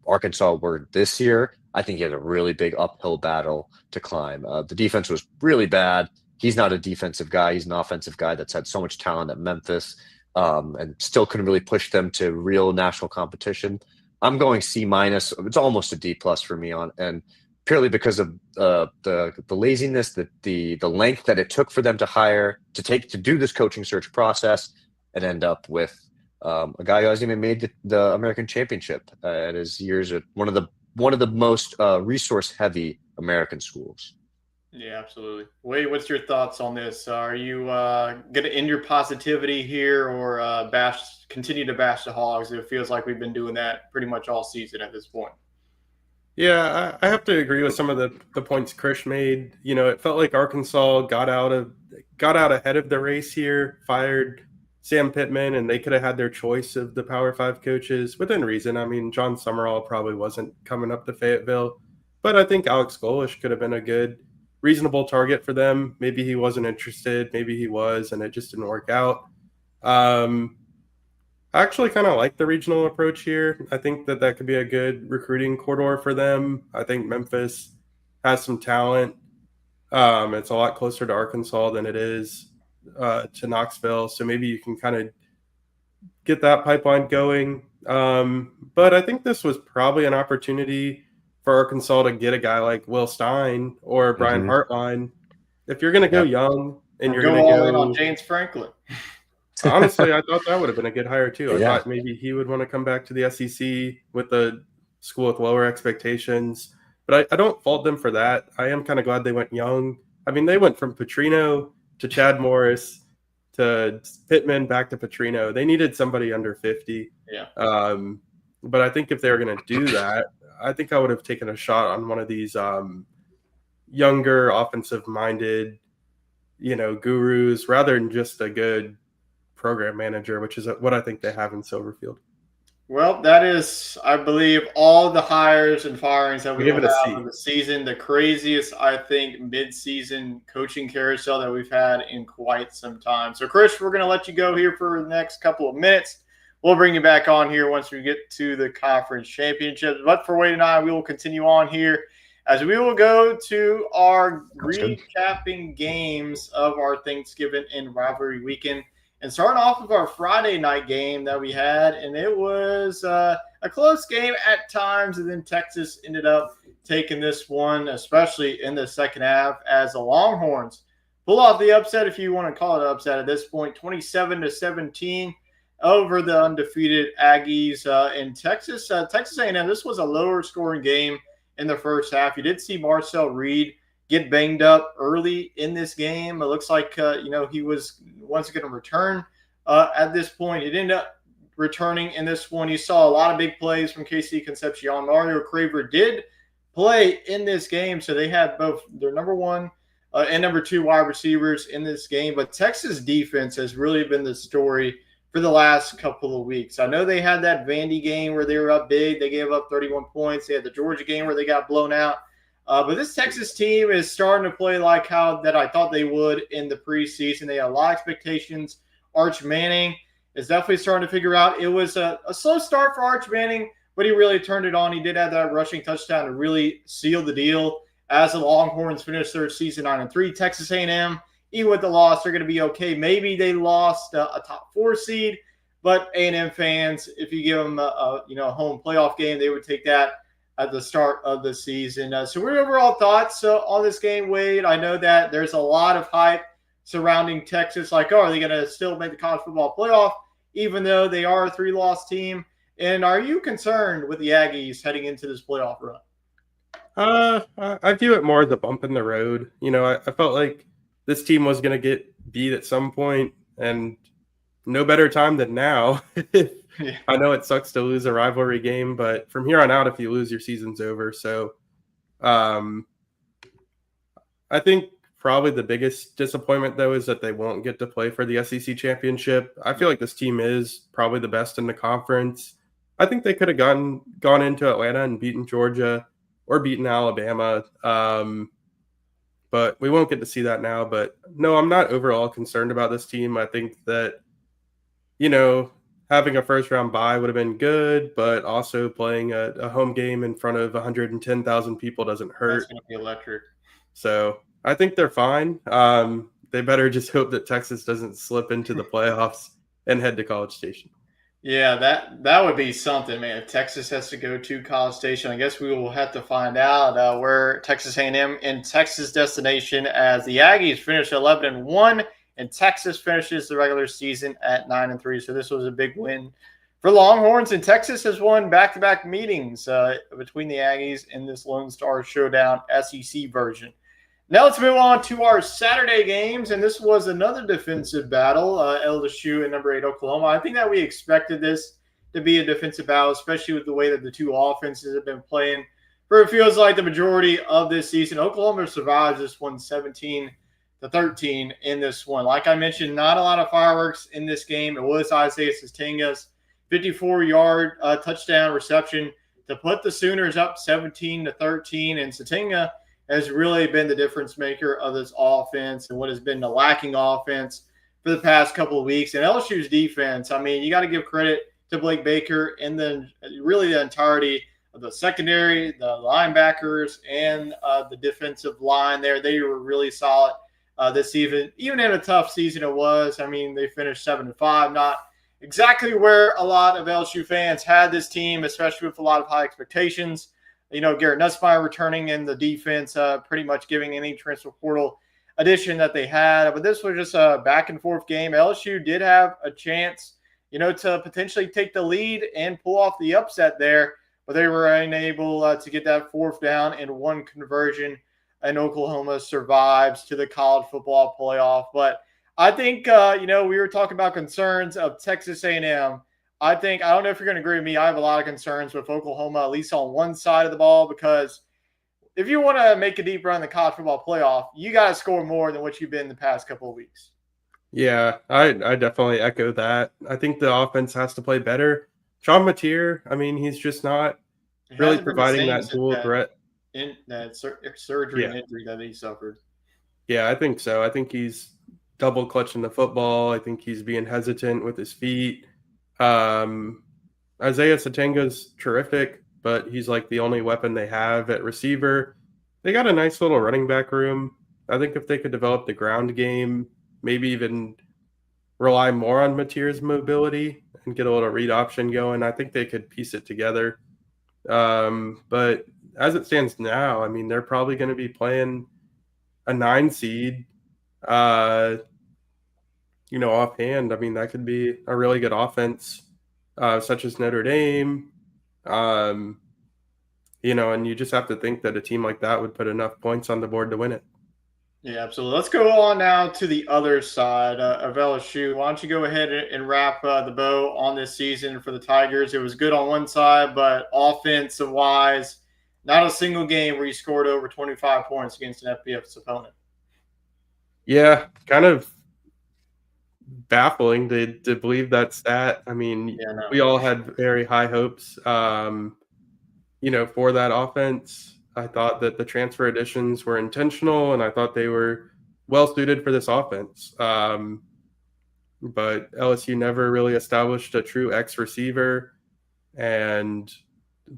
Arkansas were this year, I think he has a really big uphill battle to climb. The defense was really bad. He's not a defensive guy. He's an offensive guy that's had so much talent at Memphis and still couldn't really push them to real national competition. I'm going C minus. It's almost a D plus for me and purely because of the laziness, the length that it took for them to do this coaching search process and end up with a guy who hasn't even made the American championship at his years at one of the most resource heavy American schools. Yeah, absolutely. Wade, what's your thoughts on this? Are you going to end your positivity here or continue to bash the Hogs? It feels like we've been doing that pretty much all season at this point. Yeah, I have to agree with some of the points Krish made. You know, it felt like Arkansas got out ahead of the race here, fired Sam Pittman, and they could have had their choice of the Power 5 coaches within reason. I mean, John Summerall probably wasn't coming up to Fayetteville, but I think Alex Golish could have been a good, reasonable target for them. Maybe he wasn't interested, maybe he was, and it just didn't work out. I actually kind of like the regional approach here. I think that could be a good recruiting corridor for them. I think Memphis has some talent. It's a lot closer to Arkansas than it is to Knoxville, so maybe you can kind of get that pipeline going. But I think this was probably an opportunity for Arkansas to get a guy like Will Stein or Brian Hartline. If you're going to go young and you're going to go in on James Franklin. Honestly, I thought that would have been a good hire too. I thought maybe he would want to come back to the SEC with a school with lower expectations. But I don't fault them for that. I am kind of glad they went young. I mean, they went from Petrino to Chad Morris to Pittman back to Petrino. They needed somebody under 50. Yeah. But I think if they were going to do that, I think I would have taken a shot on one of these younger, offensive-minded, gurus rather than just a good program manager, which is what I think they have in Silverfield. Well, that is, I believe, all the hires and firings that we have in the season. The craziest, I think, mid-season coaching carousel that we've had in quite some time. So, Chris, we're going to let you go here for the next couple of minutes. We'll bring you back on here once we get to the conference championships. But for Wade and I, we will continue on here as we will go to our recapping games of our Thanksgiving and rivalry weekend. And starting off with our Friday night game that we had, and it was a close game at times, and then Texas ended up taking this one, especially in the second half, as the Longhorns pull off the upset, if you want to call it an upset at this point, 27-17 over the undefeated Aggies in Texas. Texas A&M, this was a lower scoring game in the first half. You did see Marcel Reed get banged up early in this game. It looks like, he was once going to return at this point. He ended up returning in this one. You saw a lot of big plays from KC Concepcion. Mario Craver did play in this game, so they had both their number one and number two wide receivers in this game. But Texas defense has really been the story for the last couple of weeks. I know they had that Vandy game where they were up big. They gave up 31 points. They had the Georgia game where they got blown out. But this Texas team is starting to play like how that I thought they would in the preseason. They had a lot of expectations. Arch Manning is definitely starting to figure out. It was a slow start for Arch Manning, but he really turned it on. He did have that rushing touchdown to really seal the deal as the Longhorns finished their season 9-3. Texas A&M, even with the loss, they're going to be okay. Maybe they lost a top 4 seed, but A&M fans, if you give them a home playoff game, they would take that at the start of the season. So what are your overall thoughts on this game, Wade? I know that there's a lot of hype surrounding Texas, like, are they going to still make the college football playoff, even though they are a 3-loss team? And are you concerned with the Aggies heading into this playoff run? I view it more as a bump in the road. I felt like this team was going to get beat at some point, and no better time than now. Yeah. I know it sucks to lose a rivalry game, but from here on out, if you lose, your season's over. So I think probably the biggest disappointment, though, is that they won't get to play for the SEC championship. I feel like this team is probably the best in the conference. I think they could have gone into Atlanta and beaten Georgia or beaten Alabama, but we won't get to see that now. But no, I'm not overall concerned about this team. I think that, having a first-round bye would have been good, but also playing a home game in front of 110,000 people doesn't hurt. That's going to be electric. So I think they're fine. They better just hope that Texas doesn't slip into the playoffs and head to College Station. Yeah, that would be something, man. If Texas has to go to College Station, I guess we will have to find out where Texas A&M in Texas destination, as the Aggies finish 11-1, and Texas finishes the regular season at 9-3. So this was a big win for Longhorns, and Texas has won back-to-back meetings between the Aggies in this Lone Star Showdown SEC version. Now let's move on to our Saturday games, and this was another defensive battle, LSU and number 8 Oklahoma. I think that we expected this to be a defensive battle, especially with the way that the two offenses have been playing for it feels like the majority of this season. Oklahoma survives this one 17-13 in this one. Like I mentioned, not a lot of fireworks in this game. It was Isaiah Satenga's 54-yard touchdown reception to put the Sooners up 17-13, and Satenga has really been the difference maker of this offense and what has been the lacking offense for the past couple of weeks. And LSU's defense, I mean, you got to give credit to Blake Baker and then really the entirety of the secondary, the linebackers, and the defensive line there. They were really solid this season. Even in a tough season it was. I mean, they finished 7-5, not exactly where a lot of LSU fans had this team, especially with a lot of high expectations. Garrett Nussmeier returning in the defense, pretty much giving any transfer portal addition that they had. But this was just a back-and-forth game. LSU did have a chance, to potentially take the lead and pull off the upset there, but they were unable to get that fourth down and one conversion, and Oklahoma survives to the college football playoff. But I think, we were talking about concerns of Texas A&M. I don't know if you're going to agree with me. I have a lot of concerns with Oklahoma, at least on one side of the ball, because if you want to make a deep run in the college football playoff, you got to score more than what you've been the past couple of weeks. Yeah, I definitely echo that. I think the offense has to play better. Sean Mateer, I mean, he's just not really providing that dual threat. In that surgery and injury that he suffered. Yeah, I think so. I think he's double clutching the football. I think he's being hesitant with his feet. Isaiah Satenga's terrific, but he's like the only weapon they have at receiver. They got a nice little running back room. I think if they could develop the ground game, maybe even rely more on Mateer's mobility and get a little read option going, I think they could piece it together. But as it stands now, I mean, they're probably going to be playing a 9 seed. Offhand, I mean, that could be a really good offense, such as Notre Dame. And you just have to think that a team like that would put enough points on the board to win it. Yeah, absolutely. Let's go on now to the other side of LSU. Why don't you go ahead and wrap the bow on this season for the Tigers? It was good on one side, but offensive-wise, not a single game where you scored over 25 points against an FBS opponent. Yeah, kind of baffling to believe that stat. I mean, we all had very high hopes, for that offense. I thought that the transfer additions were intentional, and I thought they were well suited for this offense. But LSU never really established a true X receiver, and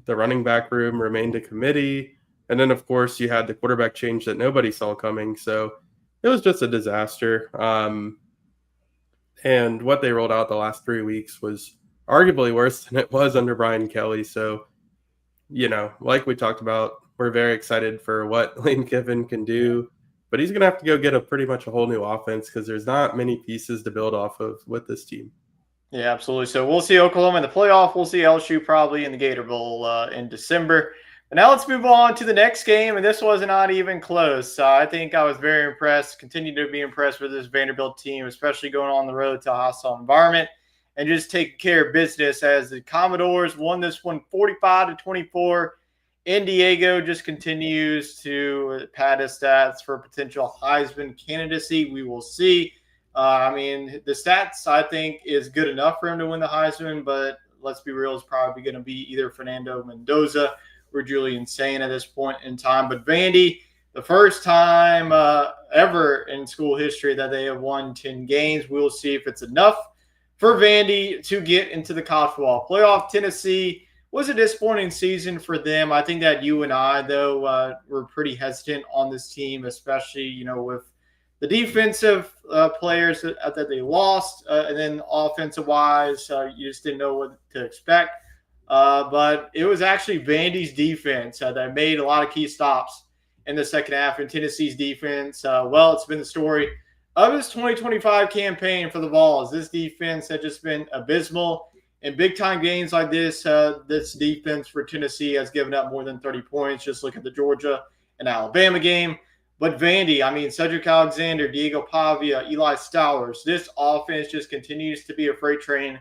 the running back room remained a committee. And then, of course, you had the quarterback change that nobody saw coming. So it was just a disaster. And what they rolled out the last 3 weeks was arguably worse than it was under Brian Kelly. So, like we talked about, we're very excited for what Lane Kiffin can do, but he's going to have to go get pretty much a whole new offense because there's not many pieces to build off of with this team. Yeah, absolutely. So we'll see Oklahoma in the playoff. We'll see LSU probably in the Gator Bowl in December. But now let's move on to the next game, and this was not even close. I think I was very impressed, continue to be impressed with this Vanderbilt team, especially going on the road to a hostile environment and just taking care of business as the Commodores won this one 45-24. In Diego just continues to pad his stats for potential Heisman candidacy. We will see. The stats, I think, is good enough for him to win the Heisman, but let's be real, it's probably going to be either Fernando Mendoza or Julian Sain at this point in time. But Vandy, the first time ever in school history that they have won 10 games. We'll see if it's enough for Vandy to get into the college football playoff. Tennessee was a disappointing season for them. I think that you and I, though, were pretty hesitant on this team, especially, with the defensive players that they lost, and then offensive-wise, you just didn't know what to expect. But it was actually Vandy's defense that made a lot of key stops in the second half. And Tennessee's defense, it's been the story of this 2025 campaign for the Vols. This defense had just been abysmal. In big-time games like this, this defense for Tennessee has given up more than 30 points. Just look at the Georgia and Alabama game. But Vandy, Cedric Alexander, Diego Pavia, Eli Stowers, this offense just continues to be a freight train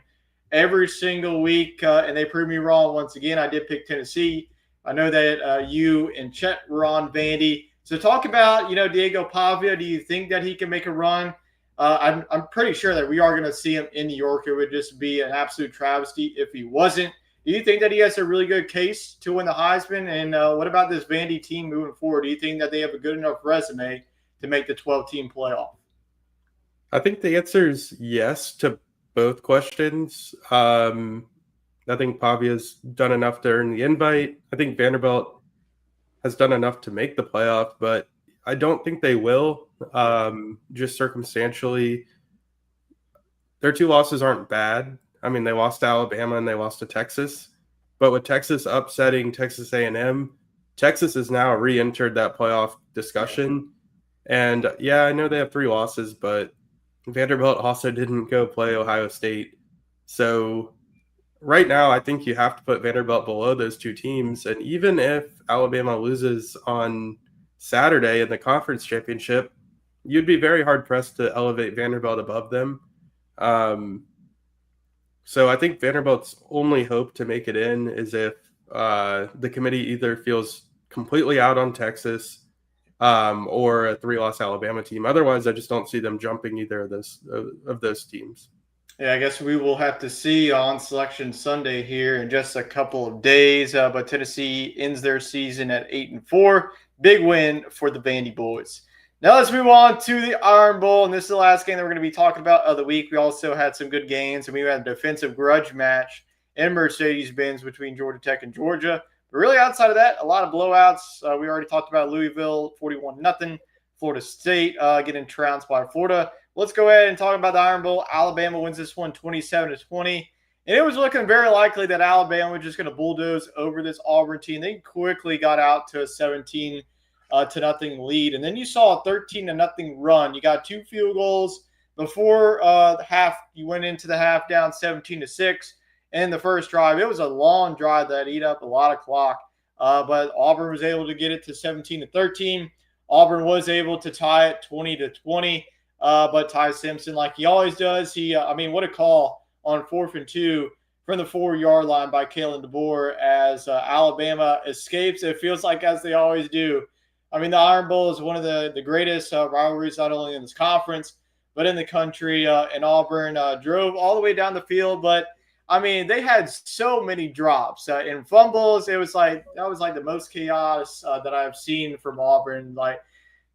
every single week, and they proved me wrong once again. I did pick Tennessee. I know that you and Chet were on Vandy. So talk about, Diego Pavia. Do you think that he can make a run? I'm pretty sure that we are going to see him in New York. It would just be an absolute travesty if he wasn't. Do you think that he has a really good case to win the Heisman? And what about this Vandy team moving forward? Do you think that they have a good enough resume to make the 12-team playoff? I think the answer is yes to both questions. I think Pavia's done enough to earn the invite. I think Vanderbilt has done enough to make the playoff, but I don't think they will. Just circumstantially, their two losses aren't bad. They lost to Alabama and they lost to Texas. But with Texas upsetting Texas A&M, Texas has now re-entered that playoff discussion. And, yeah, I know they have 3 losses, but Vanderbilt also didn't go play Ohio State. So right now I think you have to put Vanderbilt below those two teams. And even if Alabama loses on Saturday in the conference championship, you'd be very hard-pressed to elevate Vanderbilt above them. So I think Vanderbilt's only hope to make it in is if the committee either feels completely out on Texas or a 3-loss Alabama team. Otherwise, I just don't see them jumping either of those teams. Yeah, I guess we will have to see on Selection Sunday here in just a couple of days. But Tennessee ends their season at 8-4. Big win for the Vandy boys. Now let's move on to the Iron Bowl, and this is the last game that we're going to be talking about of the week. We also had some good games, and we had a defensive grudge match in Mercedes-Benz between Georgia Tech and Georgia. But really outside of that, a lot of blowouts. We already talked about Louisville, 41-0. Florida State getting trounced by Florida. Let's go ahead and talk about the Iron Bowl. Alabama wins this one 27-20. And it was looking very likely that Alabama was just going to bulldoze over this Auburn team. They quickly got out to a 17 to nothing lead. And then you saw a 13-0 run. You got 2 field goals before the half. You went into the half down 17-6. In the first drive, it was a long drive that ate up a lot of clock. But Auburn was able to get it to 17-13. Auburn was able to tie it 20-20. But Ty Simpson, like he always does, what a call on 4th and 2 from the 4-yard line by Kalen DeBoer as Alabama escapes. It feels like as they always do. I mean, the Iron Bowl is one of the greatest rivalries, not only in this conference, but in the country. And Auburn drove all the way down the field. But, I mean, they had so many drops. In fumbles, that was like the most chaos that I've seen from Auburn. Like,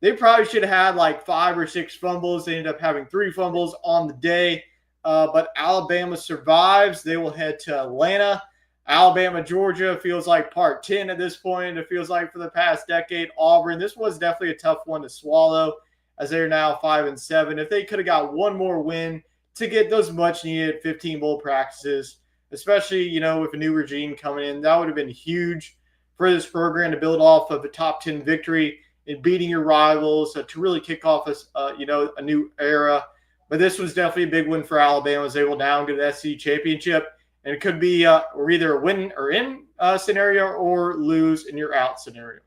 they probably should have had like 5 or 6 fumbles. They ended up having 3 fumbles on the day. But Alabama survives. They will head to Atlanta. Alabama, Georgia feels like part 10 at this point. It feels like for the past decade. Auburn, this was definitely a tough one to swallow as they're now 5-7. If they could have got one more win to get those much needed 15 bowl practices, especially, with a new regime coming in, that would have been huge for this program to build off of a top 10 victory in beating your rivals to really kick off a new era. But this was definitely a big win for Alabama as they will now get the SEC championship. And it could be either a win or in scenario or lose in your out scenario.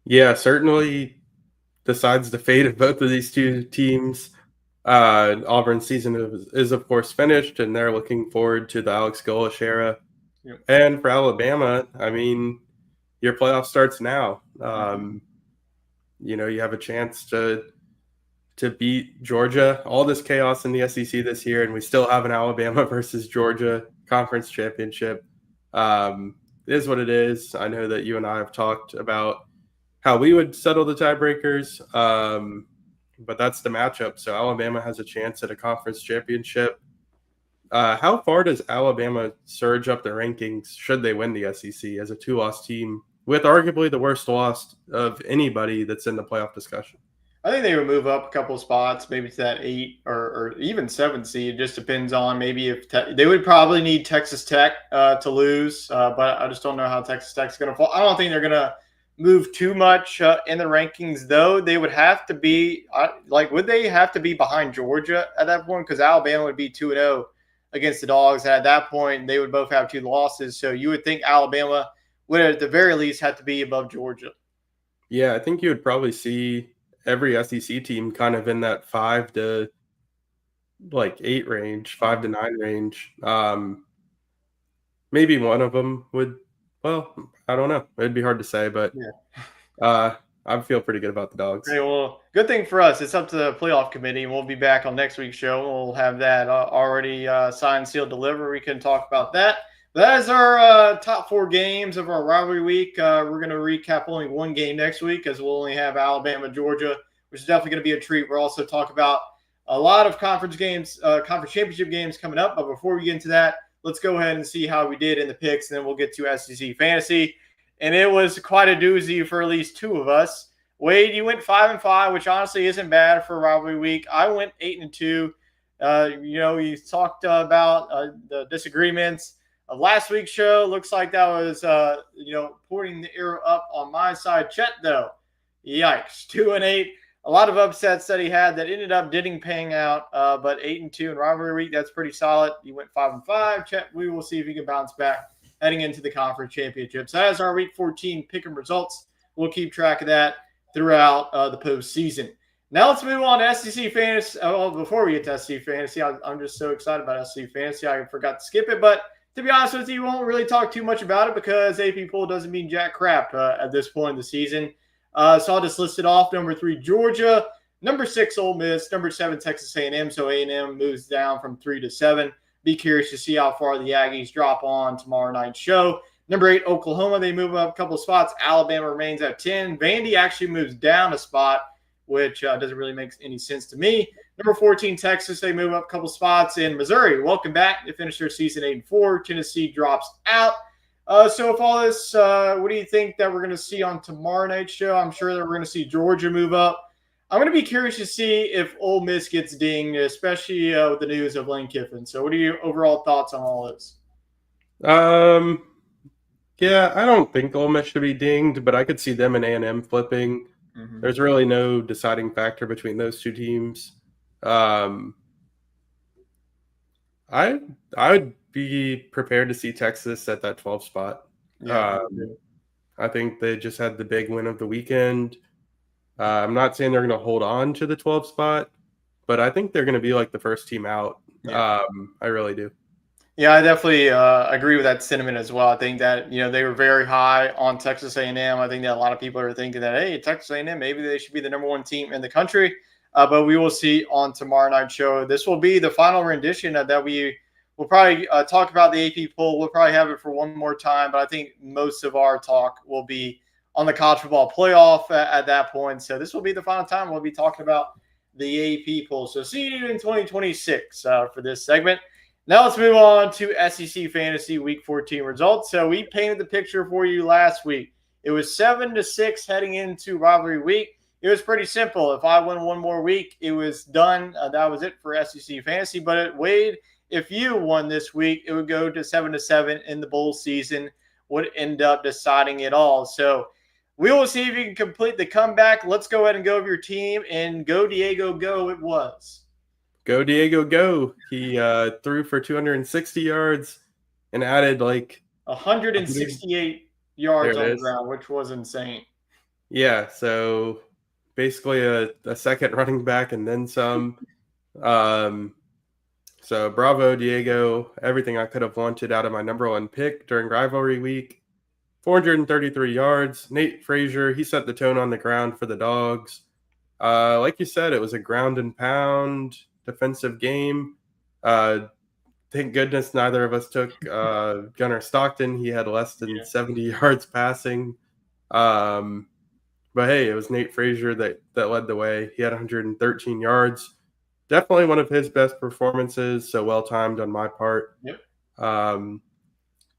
Yeah, certainly decides the fate of both of these two teams. Auburn's season is of course finished, and they're looking forward to the Alex Golesh era. Yep. And for Alabama, I mean, your playoff starts now. You have a chance to beat Georgia. All this chaos in the SEC this year, and we still have an Alabama versus Georgia conference championship. It is what it is. I know that you and I have talked about how we would settle the tiebreakers, but that's the matchup. So Alabama has a chance at a conference championship. How far does Alabama surge up the rankings should they win the SEC as a 2-loss team with arguably the worst loss of anybody that's in the playoff discussion? I think they would move up a couple of spots, maybe to that 8 or even 7 seed. It just depends on maybe if they would probably need Texas Tech to lose, but I just don't know how Texas Tech's going to fall. I don't think they're going to move too much in the rankings, though. They would have to be would they have to be behind Georgia at that point? Because Alabama would be 2-0 against the Dogs. At that point, they would both have 2 losses. So you would think Alabama would at the very least have to be above Georgia. Yeah, I think you would probably see every SEC team kind of in that 5 to 8 range, 5 to 9 range. Maybe one of them would. Well, I don't know. It'd be hard to say, but I feel pretty good about the Dogs. Okay, well, good thing for us. It's up to the playoff committee. We'll be back on next week's show. We'll have that already signed, sealed, delivered. We can talk about that. But that is our top 4 games of our rivalry week. We're going to recap only one game next week as we'll only have Alabama, Georgia, which is definitely going to be a treat. We'll also talk about a lot of conference games, conference championship games coming up. But before we get into that, let's go ahead and see how we did in the picks, and then we'll get to SEC fantasy. And it was quite a doozy for at least 2 of us. Wade, you went 5-5, which honestly isn't bad for a rivalry week. I went 8-2. You talked about the disagreements of last week's show. Looks like that was, pointing the arrow up on my side. Chet, though, yikes, 2-8. A lot of upsets that he had that ended up didn't paying out, but 8-2 in rivalry week, that's pretty solid. You went 5-5. Chet, we will see if he can bounce back heading into the conference championships. So that is our Week 14 pick 'em results. We'll keep track of that throughout the postseason. Now let's move on to SEC fantasy. Well, before we get to SEC fantasy, I'm just so excited about SEC fantasy. I forgot to skip it, but to be honest with you, we won't really talk too much about it because AP poll doesn't mean jack crap at this point in the season. So I'll just list it off. Number 3, Georgia. Number 6, Ole Miss. Number 7, Texas A&M. So A&M moves down from 3 to 7. Be curious to see how far the Aggies drop on tomorrow night's show. Number 8, Oklahoma. They move up a couple of spots. Alabama remains at 10. Vandy actually moves down a spot, which doesn't really make any sense to me. Number 14, Texas. They move up a couple spots. In Missouri, welcome back. They finished their season 8-4. Tennessee drops out. So if all this, what do you think that we're going to see on tomorrow night's show? I'm sure that we're going to see Georgia move up. I'm going to be curious to see if Ole Miss gets dinged, especially with the news of Lane Kiffin. So what are your overall thoughts on all this? Yeah, I don't think Ole Miss should be dinged, but I could see them and A&M flipping. Mm-hmm. There's really no deciding factor between those two teams. Um, I I would be prepared to see Texas at that 12 spot. Yeah. Um, I think they just had the big win of the weekend. I'm not saying they're going to hold on to the 12 spot, but I think they're going to be like the first team out. Yeah. I really do. Yeah, I definitely agree with that sentiment as well. I think that they were very high on Texas A&M. I think that a lot of people are thinking that hey, Texas A&M maybe they should be the number one team in the country. But we will see on tomorrow night's show. This will be the final rendition that we will probably talk about the AP poll. We'll probably have it for one more time, but I think most of our talk will be on the college football playoff at that point. So this will be the final time we'll be talking about the AP poll. So see you in 2026 for this segment. Now let's move on to SEC Fantasy Week 14 results. So we painted the picture for you last week. It was 7-6 heading into Rivalry Week. It was pretty simple. If I win one more week, it was done. That was it for SEC Fantasy. But Wade, if you won this week, it would go to 7-7 in the bowl season, would end up deciding it all. So we will see if you can complete the comeback. Let's go ahead and go over your team, and go Diego, go it was. Go Diego, go! He threw for 260 yards and added like 168 yards on the ground, which was insane. Yeah, so basically a second running back and then some. So bravo, Diego. Everything I could have wanted out of my number one pick during rivalry week. 433 yards. Nate Frazier, he set the tone on the ground for the Dogs. Like you said, it was a ground and pound defensive game. Thank goodness neither of us took Gunnar Stockton. He had less than 70 yards passing. But hey, it was Nate Frazier that led the way. He had 113 yards. Definitely one of his best performances, so well-timed on my part. Yep.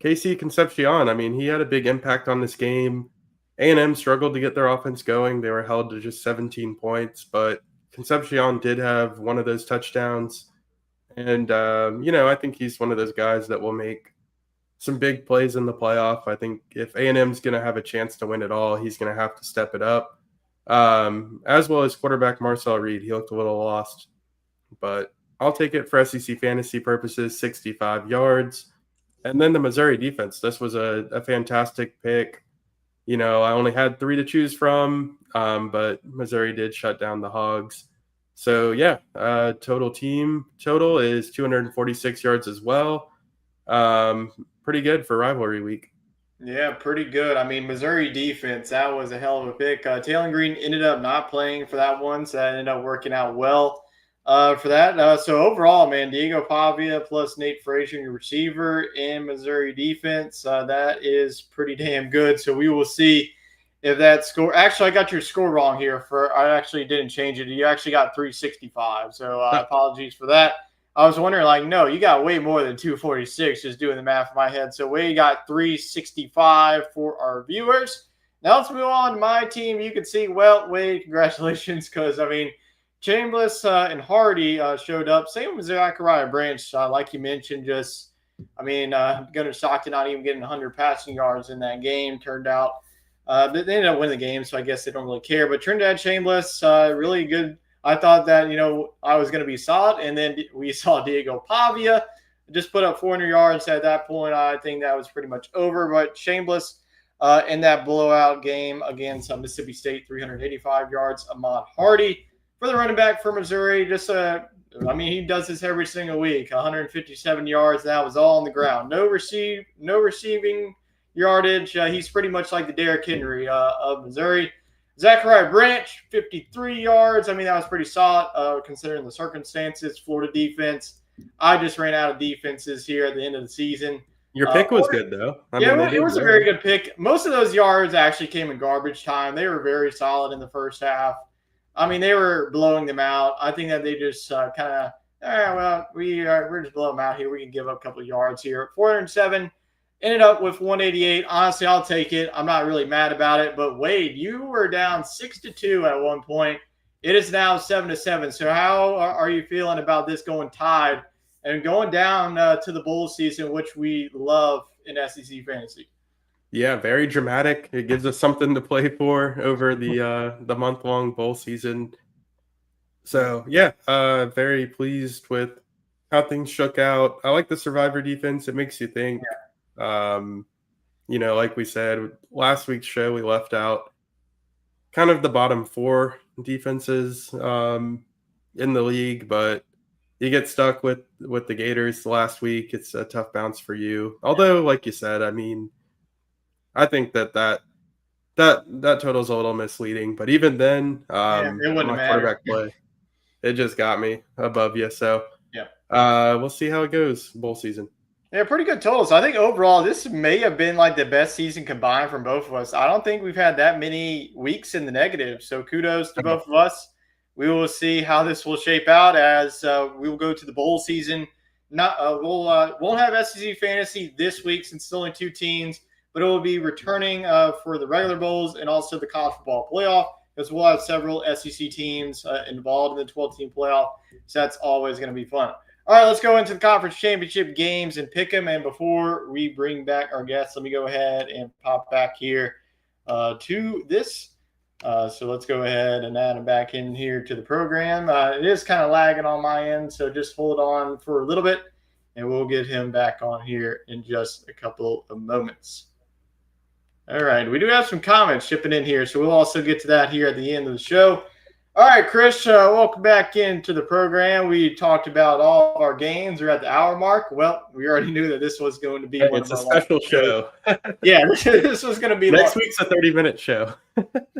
KC Concepcion, I mean, he had a big impact on this game. A&M struggled to get their offense going. They were held to just 17 points, but Concepcion did have one of those touchdowns. And, I think he's one of those guys that will make some big plays in the playoff. I think if A&M's going to have a chance to win it all, he's going to have to step it up. As well as quarterback Marcel Reed. He looked a little lost. But I'll take it for SEC fantasy purposes, 65 yards. And then the Missouri defense. This was a fantastic pick. I only had 3 to choose from, but Missouri did shut down the Hogs. So, yeah, total is 246 yards as well. Pretty good for rivalry week. Yeah, pretty good. I mean, Missouri defense, that was a hell of a pick. Taylor Green ended up not playing for that one, so that ended up working out well for that. So overall, man, Diego Pavia plus Nate Frazier, your receiver, in Missouri defense, that is pretty damn good. So we will see if that score – actually, I got your score wrong here. I actually didn't change it. You actually got 365, so apologies for that. I was wondering, no, you got way more than 246, just doing the math in my head. So we got 365 for our viewers. Now let's move on to my team. You can see, Wade, congratulations, because, Chambliss and Hardy showed up. Same with Zachariah Branch, like you mentioned, Gunnar Stockton not even getting 100 passing yards in that game. Turned out they ended up winning the game, so I guess they don't really care. But Trinidad Chambliss, really good. I thought that, I was going to be solid, and then we saw Diego Pavia just put up 400 yards. At that point, I think that was pretty much over. But Chambliss in that blowout game against Mississippi State, 385 yards. Ahmad Hardy for the running back for Missouri, he does this every single week. 157 yards. That was all on the ground. No receiving yardage. He's pretty much like the Derrick Henry of Missouri. Zachariah Branch, 53 yards. That was pretty solid considering the circumstances. Florida defense. I just ran out of defenses here at the end of the season. Your pick was good, though. It was a very good pick. Most of those yards actually came in garbage time. They were very solid in the first half. They were blowing them out. I think that they just we're just blowing them out here. We can give up a couple of yards here. 407, ended up with 188. Honestly, I'll take it. I'm not really mad about it. But Wade, you were down 6-2 at one point. It is now 7-7. So how are you feeling about this going tied and going down to the bowl season, which we love in SEC fantasy? Yeah, very dramatic. It gives us something to play for over the month-long bowl season. So yeah, very pleased with how things shook out. I like the Survivor defense. It makes you think. Um, like we said last week's show, we left out kind of the bottom four defenses in the league, but you get stuck with the Gators last week. It's a tough bounce for you. Although, like you said, I mean, I think that total is a little misleading. But even then, Yeah, it wouldn't my matter. quarterback play, it just got me above you. So Yeah. we'll see how it goes bowl season. Yeah, pretty good totals. I think overall this may have been like the best season combined from both of us. I don't think we've had that many weeks in the negative. So kudos to both of us. We will see how this will shape out as we will go to the bowl season. Won't have SEC fantasy this week since it's only 2 teams, but it will be returning for the regular bowls and also the college football playoff, because we'll have several SEC teams involved in the 12-team playoff. So that's always going to be fun. All right, let's go into the conference championship games and pick them. And before we bring back our guests, let me go ahead and pop back here to this. So let's go ahead and add them back in here to the program. It is kind of lagging on my end, so just hold on for a little bit, and we'll get him back on here in just a couple of moments. All right, we do have some comments shipping in here, so we'll also get to that here at the end of the show. All right, Chris, welcome back into the program. We talked about all of our games. We're at the hour mark. Well, we already knew that this was going to be It's a special show. Yeah, this was going to be next week's a 30-minute show.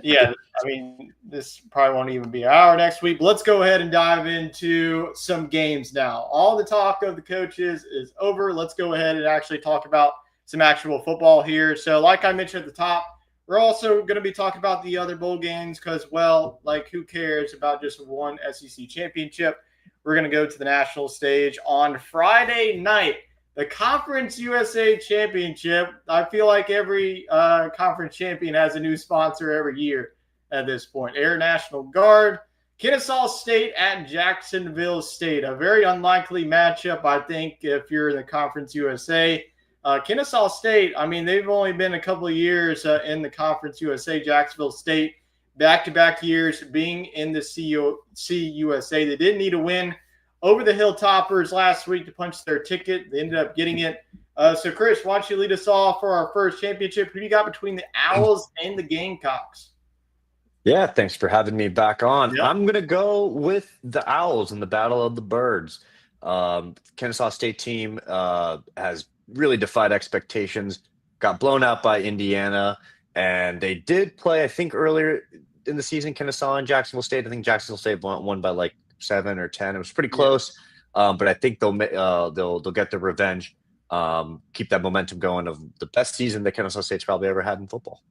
Yeah, I mean, this probably won't even be an hour next week. But let's go ahead and dive into some games now. All the talk of the coaches is over. Let's go ahead and actually talk about some actual football here. So like I mentioned at the top, we're also going to be talking about the other bowl games because, well, like who cares about just one SEC championship? We're going to go to the national stage on Friday night. The Conference USA Championship. I feel like every conference champion has a new sponsor every year at this point. Air National Guard, Kennesaw State at Jacksonville State. A very unlikely matchup, I think, if you're in the Conference USA. Kennesaw State, I mean, they've only been a couple of years in the Conference USA. Jacksonville State, back-to-back years being in the CUSA. They didn't need a win over the Hilltoppers last week to punch their ticket. They ended up getting it. So, Chris, why don't you lead us off for our first championship? Who do you got between the Owls and the Gamecocks? Yeah, thanks for having me back on. Yep. I'm going to go with the Owls in the Battle of the Birds. Kennesaw State team has really defied expectations, got blown out by Indiana, and they did play, I think, earlier in the season, Kennesaw and Jacksonville State. I think Jacksonville State won by like 7 or 10. It was pretty close, but I think they'll get their revenge, keep that momentum going of the best season that Kennesaw State's probably ever had in football.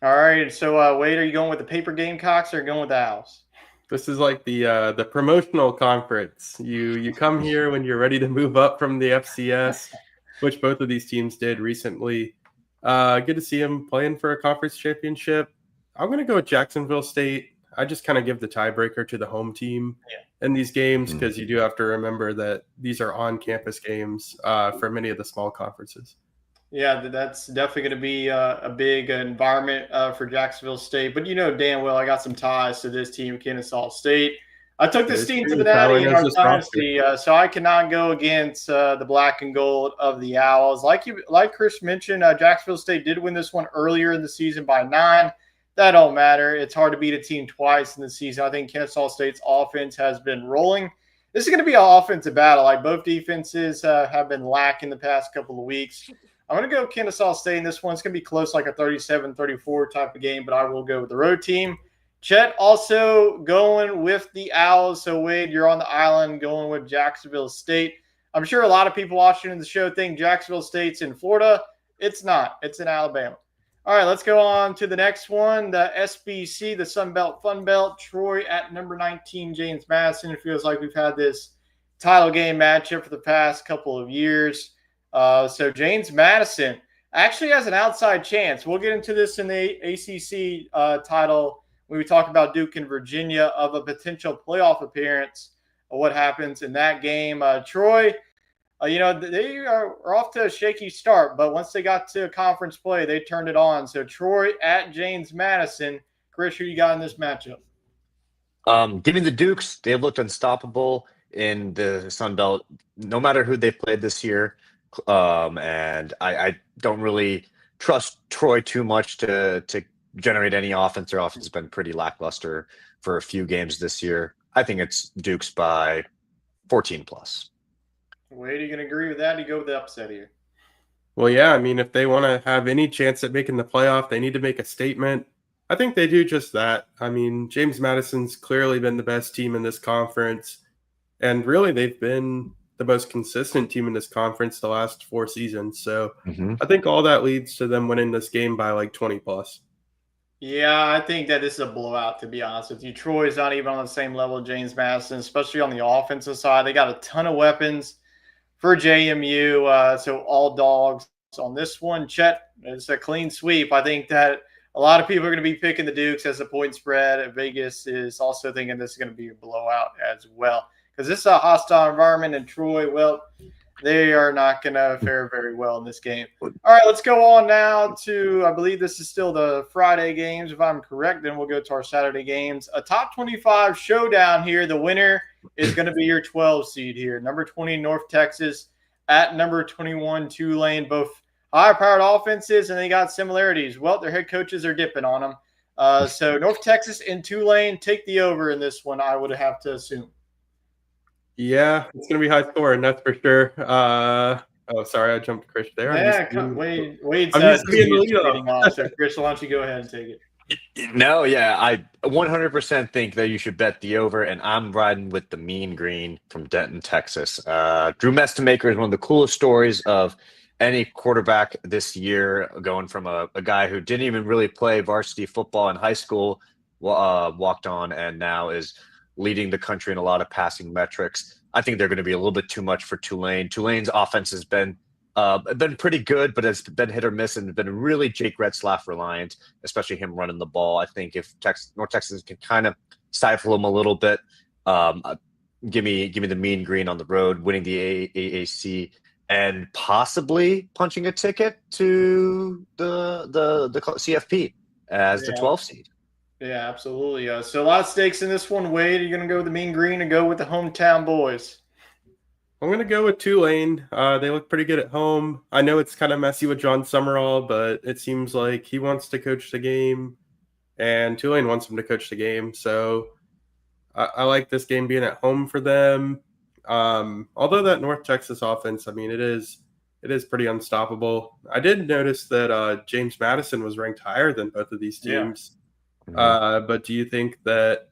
All right, so Wade, are you going with the paper Gamecocks or going with the Owls? This is like the promotional conference. You come here when you're ready to move up from the FCS, which both of these teams did recently. Good to see them playing for a conference championship. I'm going to go with Jacksonville State. I just kind of give the tiebreaker to the home team in these games because you do have to remember that these are on-campus games for many of the small conferences. Yeah, that's definitely going to be a big environment for Jacksonville State. But you know damn well I got some ties to this team, Kennesaw State. I took this team to the Natty in our dynasty, so I cannot go against the black and gold of the Owls. Like Chris mentioned, Jacksonville State did win this one earlier in the season by 9. That don't matter. It's hard to beat a team twice in the season. I think Kennesaw State's offense has been rolling. This is going to be an offensive battle. Like both defenses have been lacking the past couple of weeks. I'm going to go Kennesaw State in this one. It's going to be close, like a 37-34 type of game, but I will go with the road team. Chet also going with the Owls. So, Wade, you're on the island going with Jacksonville State. I'm sure a lot of people watching the show think Jacksonville State's in Florida. It's not. It's in Alabama. All right, let's go on to the next one. The SBC, the Sun Belt Fun Belt. Troy at number 19, James Madison. It feels like we've had this title game matchup for the past couple of years. So James Madison actually has an outside chance. We'll get into this in the ACC title when we talk about Duke and Virginia of a potential playoff appearance of what happens in that game. Troy, They are off to a shaky start, but once they got to conference play, they turned it on. So Troy at James Madison. Chris, who you got in this matchup? Give me the Dukes. They've looked unstoppable in the Sun Belt, no matter who they played this year. And I don't really trust Troy too much to generate any offense. Their offense has been pretty lackluster for a few games this year. I think it's Dukes by 14 plus. Wade, are you going to agree with that? You go with the upset here. Well, yeah, I mean, if they want to have any chance at making the playoff, they need to make a statement. I think they do just that. I mean, James Madison's clearly been the best team in this conference, and really they've been the most consistent team in this conference the last 4 seasons. So I think all that leads to them winning this game by like 20 plus. Yeah, I think that this is a blowout, to be honest with you. Troy is not even on the same level as James Madison, especially on the offensive side. They got a ton of weapons for JMU, so all dogs on this one. Chet, it's a clean sweep. I think that a lot of people are going to be picking the Dukes as a point spread. Vegas is also thinking this is going to be a blowout as well, because this is a hostile environment in Troy. Well, they are not going to fare very well in this game. All right, let's go on now to, I believe this is still the Friday games, if I'm correct. Then we'll go to our Saturday games. A top 25 showdown here. The winner is going to be your 12 seed here. Number 20, North Texas, at number 21, Tulane. Both high-powered offenses, and they got similarities. Well, their head coaches are dipping on them. So North Texas and Tulane take the over in this one, I would have to assume. Yeah, it's going to be high scoring, that's for sure. Sorry, I jumped Chris there. Yeah, Wade's leading off. So Chris, why don't you go ahead and take it? No, yeah, I 100% think that you should bet the over, and I'm riding with the Mean Green from Denton, Texas. Drew Mestamaker is one of the coolest stories of any quarterback this year, going from a guy who didn't even really play varsity football in high school, walked on, and now is leading the country in a lot of passing metrics. I think they're going to be a little bit too much for Tulane. Tulane's offense has been pretty good, but it's been hit or miss and been really Jake Retzlaff reliant, especially him running the ball. I think if North Texas can kind of stifle him a little bit, give me the Mean Green on the road, winning the AAC, and possibly punching a ticket to the CFP as the 12 seed. Yeah, absolutely. So a lot of stakes in this one. Wade, are you going to go with the Mean Green and go with the hometown boys? I'm going to go with Tulane. They look pretty good at home. I know it's kind of messy with John Summerall, but it seems like he wants to coach the game, and Tulane wants him to coach the game. So I like this game being at home for them. Although that North Texas offense, I mean, it is pretty unstoppable. I did notice that James Madison was ranked higher than both of these teams. Yeah. But do you think that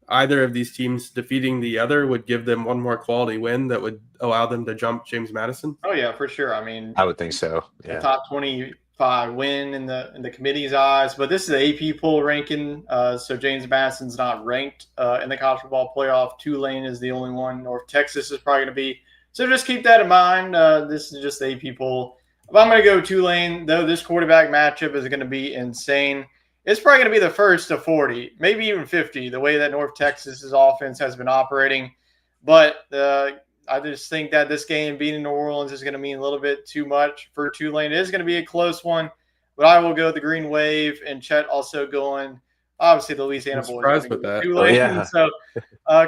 either of these teams defeating the other would give them one more quality win that would allow them to jump James Madison? Oh yeah, for sure. I mean, I would think so. Yeah. Top 25 win in the committee's eyes, but this is the AP poll ranking. So James Madison's not ranked in the college football playoff. Tulane is the only one. North Texas is probably going to be. So just keep that in mind. This is just the AP poll. If I'm going to go Tulane, though, this quarterback matchup is going to be insane. It's probably going to be the first of 40, maybe even 50, the way that North Texas's offense has been operating. But I just think that this game beating New Orleans is going to mean a little bit too much for Tulane. It is going to be a close one, but I will go the Green Wave, and Chet also going, obviously, the Louisiana boys. Surprised with that. Tulane. Yeah. So,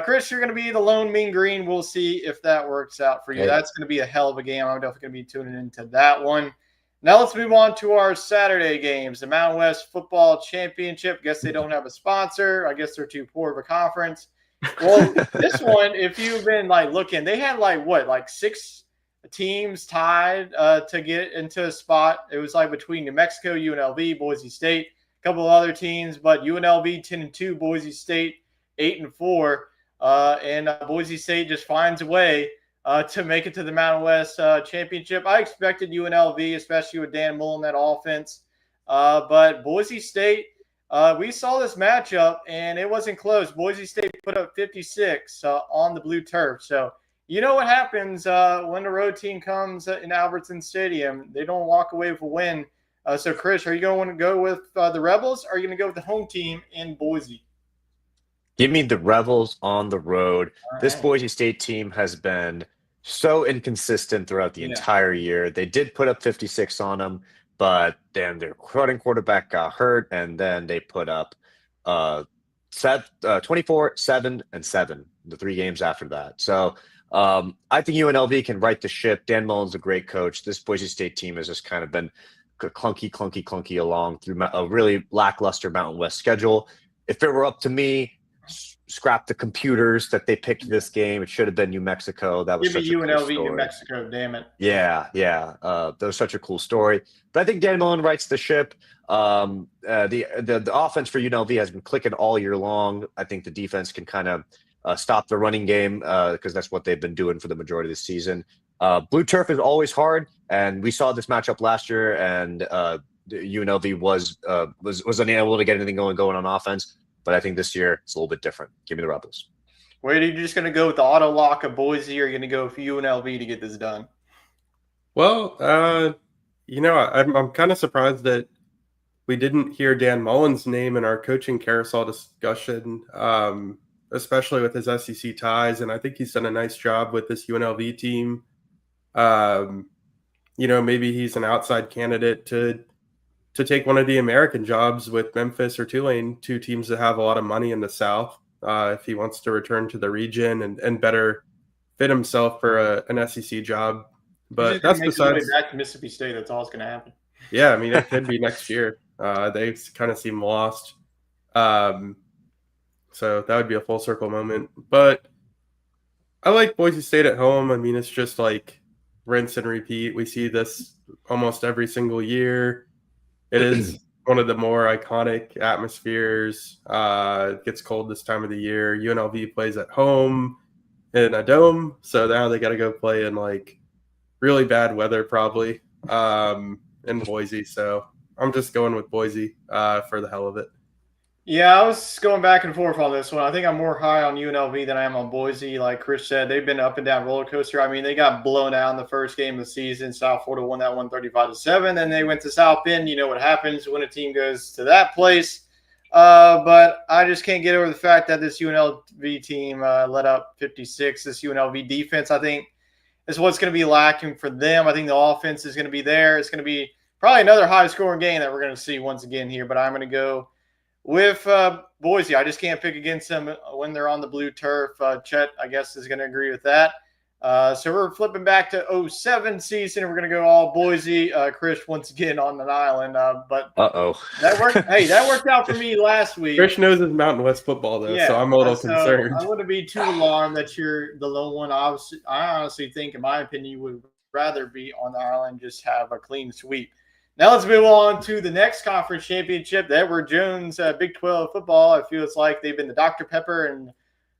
Chris, you're going to be the lone Mean Green. We'll see if that works out for you. Yeah. That's going to be a hell of a game. I'm definitely going to be tuning into that one. Now let's move on to our Saturday games. The Mountain West Football Championship. Guess they don't have a sponsor. I guess they're too poor of a conference. Well, this one, if you've been looking, they had 6 teams tied to get into a spot. It was between New Mexico, UNLV, Boise State, a couple of other teams, but UNLV 10-2, Boise State 8-4, and Boise State just finds a way to make it to the Mountain West Championship. I expected UNLV, especially with Dan Mullen, that offense. But Boise State, we saw this matchup, and it wasn't close. Boise State put up 56 on the blue turf. So you know what happens when the road team comes in Albertson Stadium. They don't walk away with a win. So, Chris, are you going to go with the Rebels, or are you going to go with the home team in Boise? Give me the Rebels on the road. All This right. Boise State team has been so inconsistent throughout the Yeah. entire year. They did put up 56 on them, but then their starting quarterback got hurt, and then they put up 24, 7, and 7 the 3 games after that. So I think UNLV can right the ship. Dan Mullen's a great coach. This Boise State team has just kind of been clunky along through a really lackluster Mountain West schedule. If it were up to me, scrap the computers that they picked this game. It should have been New Mexico. That was Give me such a cool UNLV, story. New Mexico, damn it. Yeah. That was such a cool story. But I think Dan Mullen rights the ship. The offense for UNLV has been clicking all year long. I think the defense can kind of stop the running game because that's what they've been doing for the majority of the season. Blue turf is always hard, and we saw this matchup last year, and UNLV was unable to get anything going on offense. But I think this year it's a little bit different. Give me the Rebels. Wait, are you just going to go with the auto lock of Boise, or are you going to go with UNLV to get this done? Well, I'm kind of surprised that we didn't hear Dan Mullen's name in our coaching carousel discussion, especially with his SEC ties. And I think he's done a nice job with this UNLV team. Maybe he's an outside candidate to take one of the American jobs with Memphis or Tulane, 2 teams that have a lot of money in the South, if he wants to return to the region and better fit himself for an SEC job. But that's besides back to Mississippi State. That's all that's going to happen. Yeah, I mean, it could be next year. They kind of seem lost. So that would be a full circle moment. But I like Boise State at home. I mean, it's just like rinse and repeat. We see this almost every single year. It is one of the more iconic atmospheres. It gets cold this time of the year. UNLV plays at home in a dome, so now they got to go play in like really bad weather probably in Boise. So I'm just going with Boise for the hell of it. Yeah, I was going back and forth on this one. I think I'm more high on UNLV than I am on Boise. Like Chris said, they've been up and down roller coaster. I mean, they got blown out in the first game of the season. South Florida won that 135-7. Then they went to South Bend. You know what happens when a team goes to that place. But I just can't get over the fact that this UNLV team let up 56. This UNLV defense, I think, is what's going to be lacking for them. I think the offense is going to be there. It's going to be probably another high-scoring game that we're going to see once again here. But I'm going to go with Boise. I just can't pick against them when they're on the blue turf. Chet, I guess, is going to agree with that. So we're flipping back to 07 season. We're going to go all Boise. Chris, once again, on an island. But that worked. Hey, that worked out for me last week. Chris knows his Mountain West football, though, so I'm a little concerned. I wouldn't be too alarmed that you're the lone one. I honestly think, in my opinion, you would rather be on the island, just have a clean sweep. Now let's move on to the next conference championship, the Edward Jones Big 12 football. I feel it's like they've been the Dr. Pepper and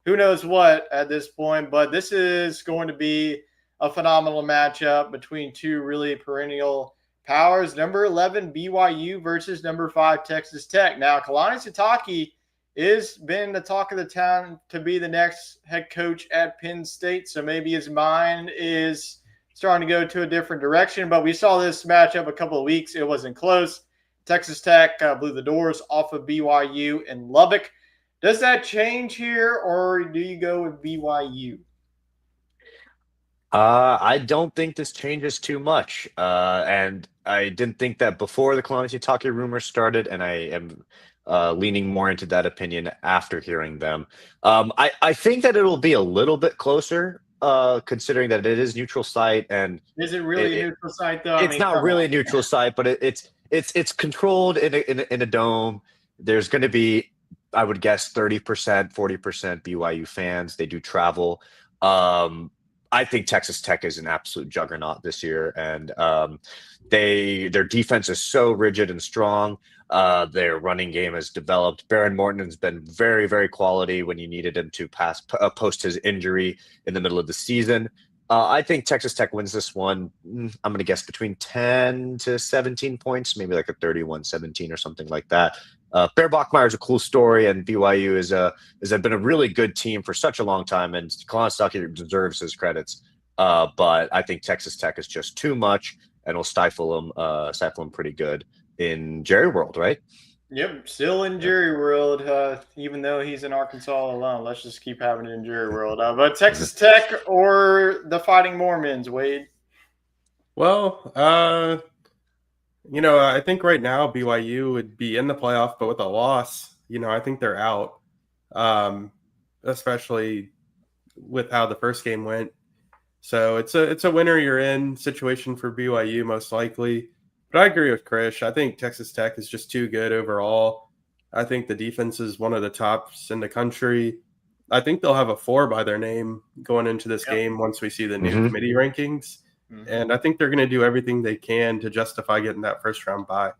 who knows what at this point. But this is going to be a phenomenal matchup between 2 really perennial powers. Number 11, BYU versus number 5, Texas Tech. Now, Kalani Sitake has been the talk of the town to be the next head coach at Penn State. So maybe his mind is starting to go to a different direction. But we saw this matchup a couple of weeks. It wasn't close. Texas Tech blew the doors off of BYU in Lubbock. Does that change here, or do you go with BYU? I don't think this changes too much. And I didn't think that before the Kalani Sitake rumors started, and I am leaning more into that opinion after hearing them. I think that it'll be a little bit closer, considering that it is neutral site. And is it really a neutral site, though? It's not really a neutral site, but it's controlled in a dome. There's going to be, I would guess, 30%, 40% BYU fans. They do travel. I think Texas Tech is an absolute juggernaut this year, and their defense is so rigid and strong. Their running game has developed. Baron Morton has been very, very quality when you needed him to post his injury in the middle of the season. I think Texas Tech wins this one. I'm going to guess between 10 to 17 points, maybe like a 31-17 or something like that. Bear Bachmeier is a cool story, and BYU has been a really good team for such a long time, and Kalani Sitake deserves his credits. But I think Texas Tech is just too much, and will stifle them pretty good in Jerry World, right? Yep, still in jury world, even though he's in Arkansas alone. Let's just keep having it in jury world. But Texas Tech or the Fighting Mormons, Wade? Well, I think right now BYU would be in the playoff, but with a loss, I think they're out. Um, Especially with how the first game went. So it's a winner you're in situation for BYU most likely. But I agree with Krish. I think Texas Tech is just too good overall. I think the defense is one of the tops in the country. I think they'll have a 4 by their name going into this Yep. game once we see the new Mhm. committee rankings. And I think they're going to do everything they can to justify getting that first round bye.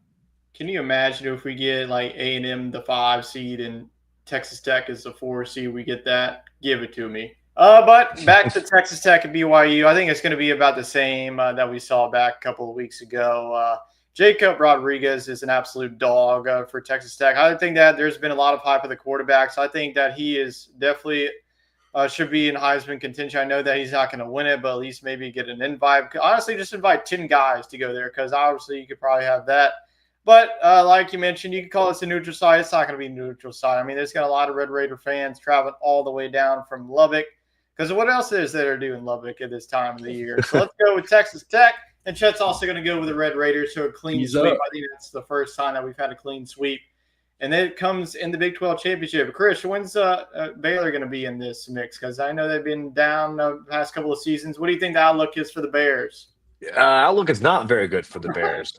Can you imagine if we get like A&M the 5 seed and Texas Tech is the 4 seed? We get that. Give it to me. But back to Texas Tech and BYU, I think it's going to be about the same that we saw back a couple of weeks ago. Jacob Rodriguez is an absolute dog for Texas Tech. I think that there's been a lot of hype of the quarterbacks. I think that he is definitely should be in Heisman contention. I know that he's not going to win it, but at least maybe get an invite. Honestly, just invite 10 guys to go there because obviously you could probably have that. But like you mentioned, you can call this a neutral site. It's not going to be a neutral site. I mean, there's got a lot of Red Raider fans traveling all the way down from Lubbock because what else is there to do in Lubbock at this time of the year? So let's go with Texas Tech. And Chet's also going to go with the Red Raiders, so a clean He's sweep. up. I think that's the first time that we've had a clean sweep. And then it comes in the Big 12 championship. Chris, when's Baylor going to be in this mix? Because I know they've been down the past couple of seasons. What do you think the outlook is for the Bears? Outlook is not very good for the Bears.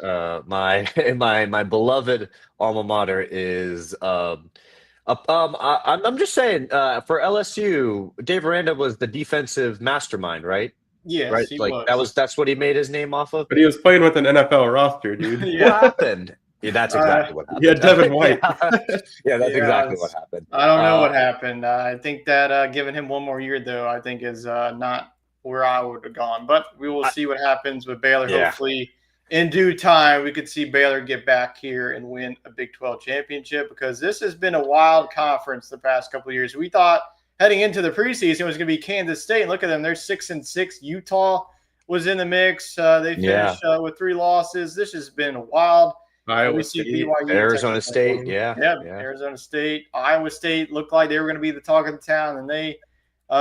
My beloved alma mater is I'm just saying for LSU, Dave Aranda was the defensive mastermind, right? Yes, Right, he like was. that's what he made his name off of. But he was playing with an NFL roster, dude. Yeah. What happened? Yeah, that's exactly what happened. Yeah, Devin White. Yeah, that's Yeah, exactly what happened. I don't know what happened. I think that giving him one more year, though, I think is not where I would have gone. But we will see what happens with Baylor. Yeah. Hopefully, in due time, we could see Baylor get back here and win a Big 12 championship because this has been a wild conference the past couple of years. We thought heading into the preseason it was going to be Kansas State. Look at them; they're 6-6. Utah was in the mix. They finished with 3 losses. This has been wild. Iowa We see State. BYU, Arizona Texas State, Tech. yeah. Arizona State, Iowa State looked like they were going to be the talk of the town, and they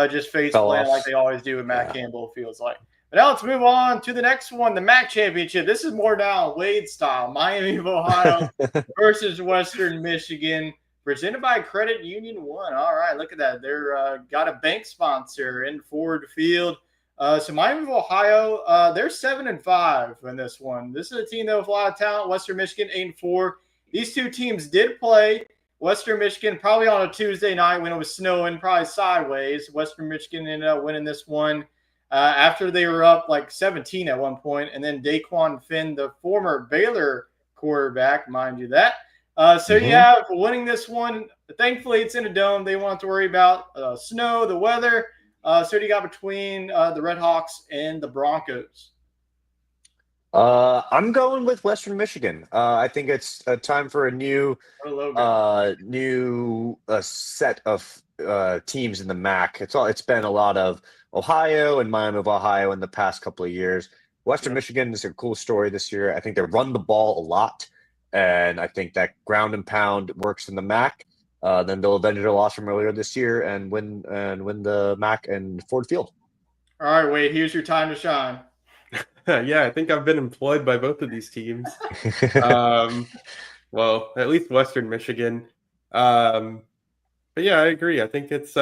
just face Fell planted off. like they always do with Matt Campbell. Feels like. But now let's move on to the next one, the MAC championship. This is more down Wade style, Miami of Ohio versus Western Michigan, presented by Credit Union One. All right, look at that. They're got a bank sponsor in Ford Field. So Miami of Ohio, they're 7-5 in this one. This is a team that with a lot of talent. Western Michigan 8-4. These two teams did play. Western Michigan probably on a Tuesday night when it was snowing, probably sideways. Western Michigan ended up winning this one after they were up like 17 at one point, and then Daquan Finn, the former Baylor quarterback, mind you that. So you have winning this one. Thankfully, it's in a dome. They won't have to worry about snow, the weather. So you got between the Red Hawks and the Broncos? I'm going with Western Michigan. I think it's time for a new set of teams in the MAC. It's been a lot of Ohio and Miami of Ohio in the past couple of years. Western Michigan is a cool story this year. I think they run the ball a lot, and I think that ground and pound works in the MAC. Then they'll avenge their loss from earlier this year and win the MAC and Ford Field. All right, Wade, here's your time to shine. Yeah, I think I've been employed by both of these teams. Well, at least Western Michigan. But yeah, I agree. I think it's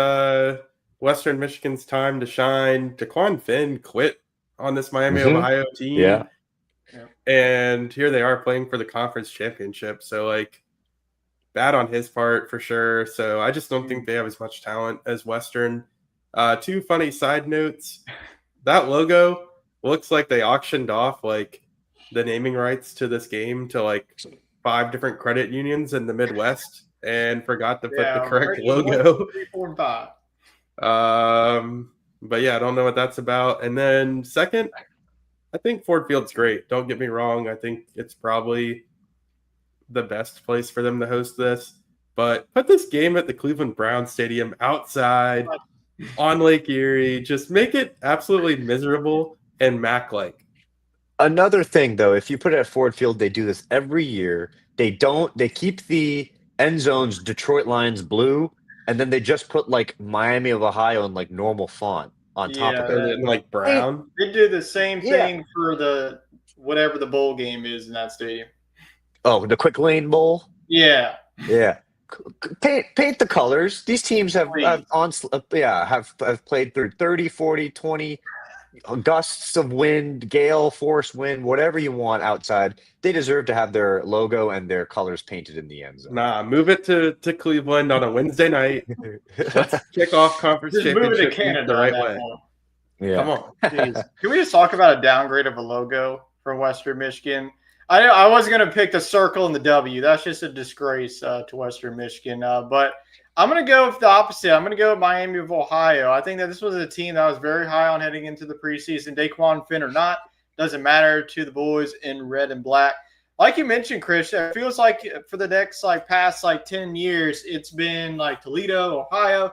Western Michigan's time to shine. Daquan Finn quit on this Miami of Ohio team. Yeah. And here they are playing for the conference championship. So, like, bad on his part for sure. So I just don't think they have as much talent as Western. 2 funny side notes. That logo looks like they auctioned off like the naming rights to this game to like 5 different credit unions in the Midwest and forgot to put the correct logo. 1, 2, 3, 4, and 5. But yeah, I don't know what that's about. And then second, I think Ford Field's great. Don't get me wrong. I think it's probably the best place for them to host this. But put this game at the Cleveland Browns Stadium outside on Lake Erie. Just make it absolutely miserable and MAC-like. Another thing, though, if you put it at Ford Field, they do this every year. They keep the end zones Detroit Lions blue, and then they just put like Miami of Ohio in like normal font on top Yeah, of So it. then, like Hey, Brown. they do the same yeah. thing for the whatever the bowl game is in that stadium. Oh, the Quick Lane Bowl. Yeah, Yeah. Paint the colors. These teams have please. have played through 30, 40, 20 gusts of wind, gale force wind, whatever you want outside. They deserve to have their logo and their colors painted in the end zone. Nah, move it to Cleveland on a Wednesday night. Let's kick off conference Just move it to championship week the Canada at right that way. point. Come Yeah. on. Jeez. Can we just talk about a downgrade of a logo for Western Michigan? I was going to pick the circle and the W. That's just a disgrace to Western Michigan. But I'm going to go with the opposite. I'm going to go with Miami of Ohio. I think that this was a team that was very high on heading into the preseason. Daquan Finn or not, doesn't matter to the boys in red and black. Like you mentioned, Chris, it feels like for the next past 10 years, it's been like Toledo, Ohio.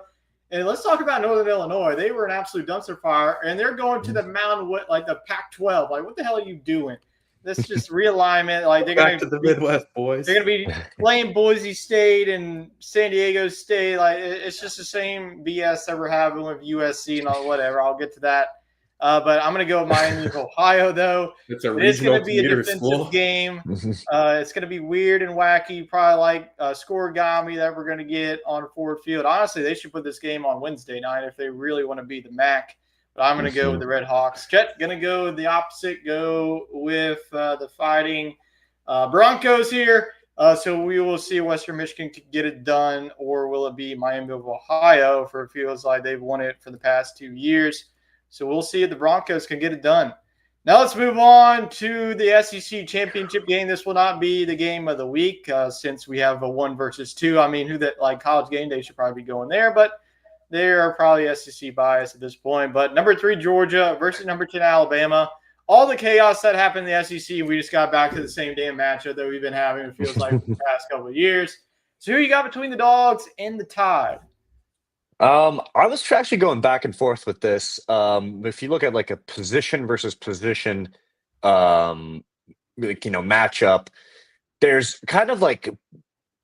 And let's talk about Northern Illinois. They were an absolute dumpster fire, and they're going to the Mountain, like the Pac-12. Like, what the hell are you doing? This just realignment. Like they're Back going to the Midwest, boys. they're going to be playing Boise State and San Diego State. Like it's just the same BS that we're having with USC and all whatever. I'll get to that. But I'm going to go with Miami of Ohio, though. It's a It's going regional to be a commuter defensive school. game. It's going to be weird and wacky, probably like scoregami that we're going to get on Ford Field. Honestly, they should put this game on Wednesday night if they really want to be the MAC. But I'm going to go with the Red Hawks. Chet, going to go with the opposite. Go with the Fighting Broncos here. So we will see Western Michigan get it done, or will it be Miami of Ohio? For it feels like they've won it for the past 2 years. So we'll see if the Broncos can get it done. Now let's move on to the SEC championship game. This will not be the game of the week since we have a 1 versus 2. I mean, College Game Day should probably be going there, but they are probably SEC bias at this point. But number 3 Georgia versus number 10 Alabama. All the chaos that happened in the SEC, we just got back to the same damn matchup that we've been having. It feels like for the past couple of years. So who you got between the Dogs and the Tide? I was actually going back and forth with this. If you look at like a position versus position, matchup, there's kind of like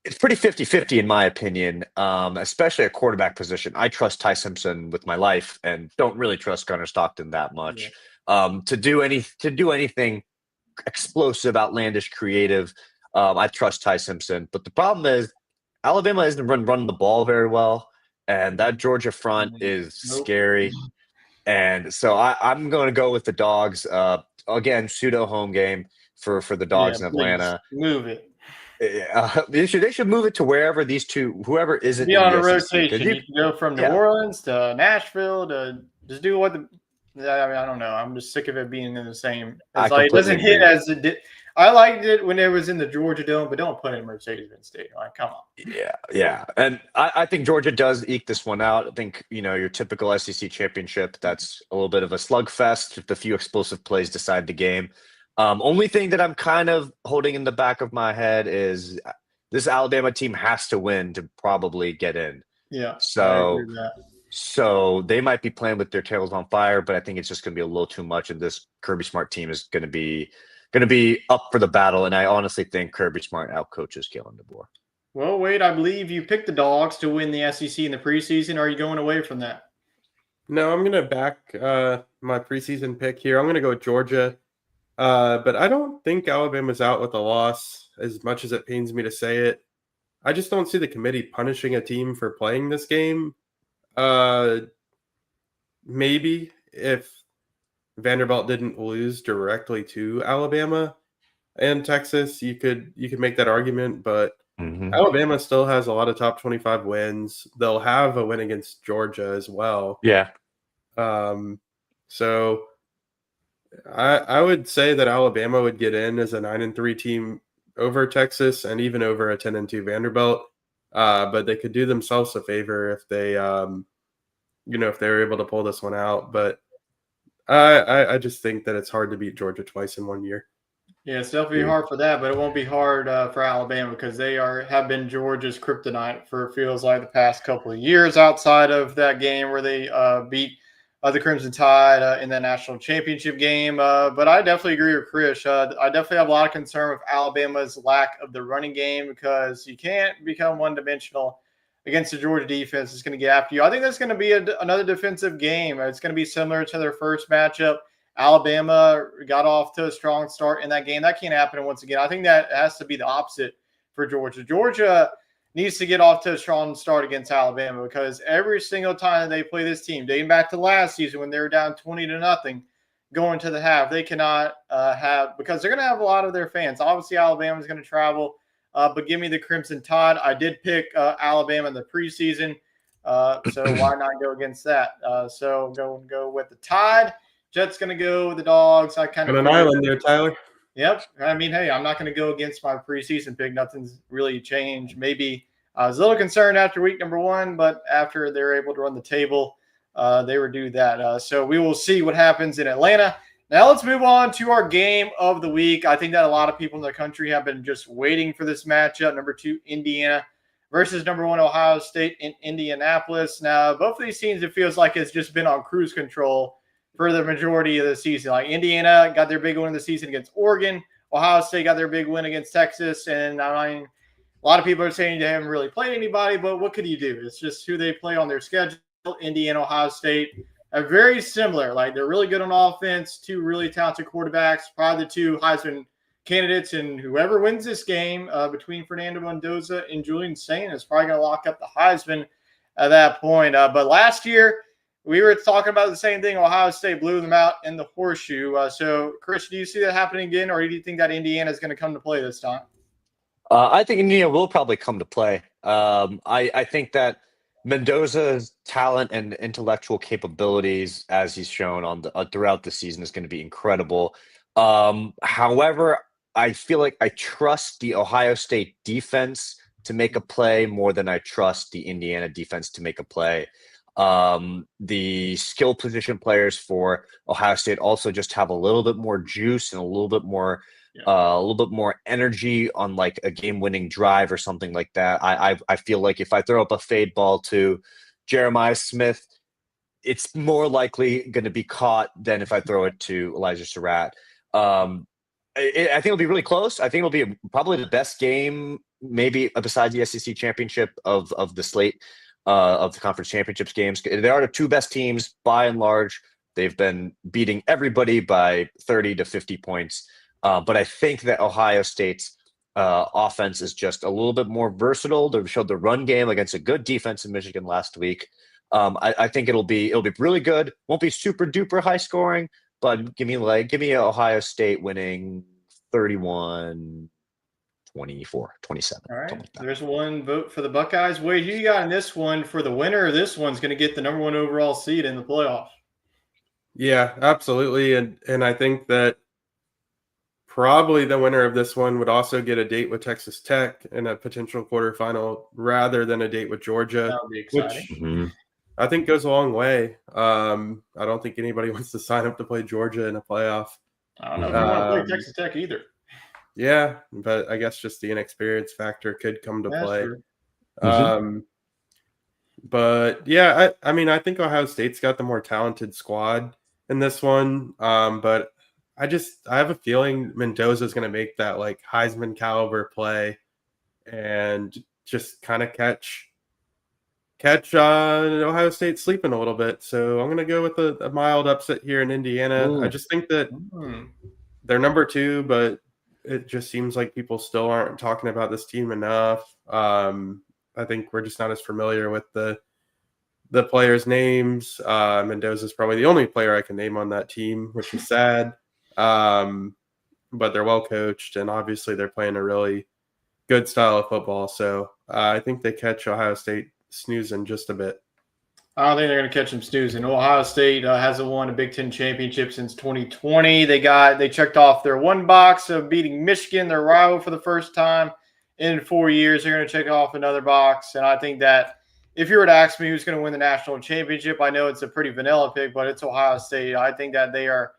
it's pretty 50-50 in my opinion, especially a quarterback position. I trust Ty Simpson with my life and don't really trust Gunnar Stockton that much. To do anything explosive, outlandish, creative, I trust Ty Simpson. But the problem is Alabama isn't running the ball very well. And that Georgia front is scary. And so I'm going to go with the Dogs. Again, pseudo home game for the Dogs in Atlanta. Move it. They should move it to wherever whoever isn't Be in on the a SEC, rotation. You can go from New Orleans to Nashville to just do what I don't know. I'm just sick of it being in the same. It's like it doesn't hit as it did. I liked it when it was in the Georgia Dome, but don't put it in Mercedes-Benz Stadium. Like, come on. Yeah. And I think Georgia does eke this one out. I think, your typical SEC championship, that's a little bit of a slugfest if the few explosive plays decide the game. Only thing that I'm kind of holding in the back of my head is this Alabama team has to win to probably get in. Yeah. So they might be playing with their tails on fire, but I think it's just going to be a little too much. And this Kirby Smart team is going to be up for the battle. And I honestly think Kirby Smart outcoaches Kalen DeBoer. Well, Wade, I believe you picked the Dogs to win the SEC in the preseason. Are you going away from that? No, I'm going to back my preseason pick here. I'm going to go with Georgia. But I don't think Alabama's out with a loss, as much as it pains me to say it. I just don't see the committee punishing a team for playing this game. Maybe if Vanderbilt didn't lose directly to Alabama and Texas, you could make that argument, but Alabama still has a lot of top 25 wins. They'll have a win against Georgia as well. Yeah. So I would say that Alabama would get in as a 9-3 team over Texas and even over a 10-2 Vanderbilt. But they could do themselves a favor if they, if they were able to pull this one out. But I just think that it's hard to beat Georgia twice in 1 year. Yeah, it's definitely hard for that, but it won't be hard for Alabama because they have been Georgia's kryptonite for it feels like the past couple of years outside of that game where they beat the Crimson Tide in the national championship game. But I definitely agree with Chris. I definitely have a lot of concern with Alabama's lack of the running game because you can't become one-dimensional against the Georgia defense. It's going to get after you. I think that's going to be another defensive game. It's going to be similar to their first matchup. Alabama got off to a strong start in that game. That can't happen once again. I think that has to be the opposite for Georgia. Georgia needs to get off to a strong start against Alabama because every single time that they play this team, dating back to last season when they were down 20-0 going to the half, they cannot because they're going to have a lot of their fans. Obviously, Alabama is going to travel, but give me the Crimson Tide. I did pick Alabama in the preseason, so why not go against that? So go with the Tide. Jets going to go with the Dogs. I kind of on an island there, Tyler. Yep. I mean, hey, I'm not going to go against my preseason pick. Nothing's really changed. Maybe I was a little concerned after week number 1, but after they're able to run the table, they would do that. So we will see what happens in Atlanta. Now let's move on to our game of the week. I think that a lot of people in the country have been just waiting for this matchup. Number 2, Indiana versus number 1, Ohio State in Indianapolis. Now, both of these teams, it feels like it's just been on cruise control for the majority of the season. Like Indiana got their big win of the season against Oregon. Ohio State got their big win against Texas. And I mean, a lot of people are saying they haven't really played anybody, but what could you do? It's just who they play on their schedule. Indiana, Ohio State are very similar. Like they're really good on offense, 2 really talented quarterbacks, probably the 2 Heisman candidates. And whoever wins this game between Fernando Mendoza and Julian Saint is probably going to lock up the Heisman at that point. But last year, we were talking about the same thing. Ohio State blew them out in the horseshoe. So, Chris, do you see that happening again, or do you think that Indiana is going to come to play this time? I think Indiana will probably come to play. I think that Mendoza's talent and intellectual capabilities, as he's shown on throughout the season, is going to be incredible. However, I feel like I trust the Ohio State defense to make a play more than I trust the Indiana defense to make a play. The skill position players for Ohio State also just have a little bit more juice and a little bit more energy on like a game-winning drive or something like that. I feel like if I throw up a fade ball to Jeremiah Smith, it's more likely going to be caught than if I throw it to Elijah Surratt. I think it'll be really close. I think it'll be probably the best game, maybe besides the SEC championship of the slate. Of the conference championships games. They are the 2 best teams by and large. They've been beating everybody by 30 to 50 points. But I think that Ohio State's offense is just a little bit more versatile. They showed the run game against a good defense in Michigan last week. I think it'll be really good. Won't be super duper high scoring, but give me Ohio State winning 31. 24, 27. All right. There's one vote for the Buckeyes. Wade, who you got in this one for the winner of this one's going to get the number 1 overall seed in the playoffs? Yeah, absolutely. And I think that probably the winner of this one would also get a date with Texas Tech in a potential quarterfinal rather than a date with Georgia, That would be exciting. which I think goes a long way. I don't think anybody wants to sign up to play Georgia in a playoff. I don't know if you want to play Texas Tech either. Yeah, but I guess just the inexperience factor could come to play. But yeah, I mean, I think Ohio State's got the more talented squad in this one. But I have a feeling Mendoza is going to make that like Heisman caliber play and just kind of catch Ohio State sleeping a little bit. So I'm going to go with a mild upset here in Indiana. Ooh. I just think that they're number 2, but it just seems like people still aren't talking about this team enough. I think we're just not as familiar with the players' names. Mendoza is probably the only player I can name on that team, which is sad. But they're well coached, and obviously they're playing a really good style of football. So I think they catch Ohio State snoozing just a bit. I don't think they're going to catch them snoozing. Ohio State hasn't won a Big Ten championship since 2020. They checked off their 1 box of beating Michigan, their rival, for the first time in 4 years. They're going to check off another box. And I think that if you were to ask me who's going to win the national championship, I know it's a pretty vanilla pick, but it's Ohio State. I think that they are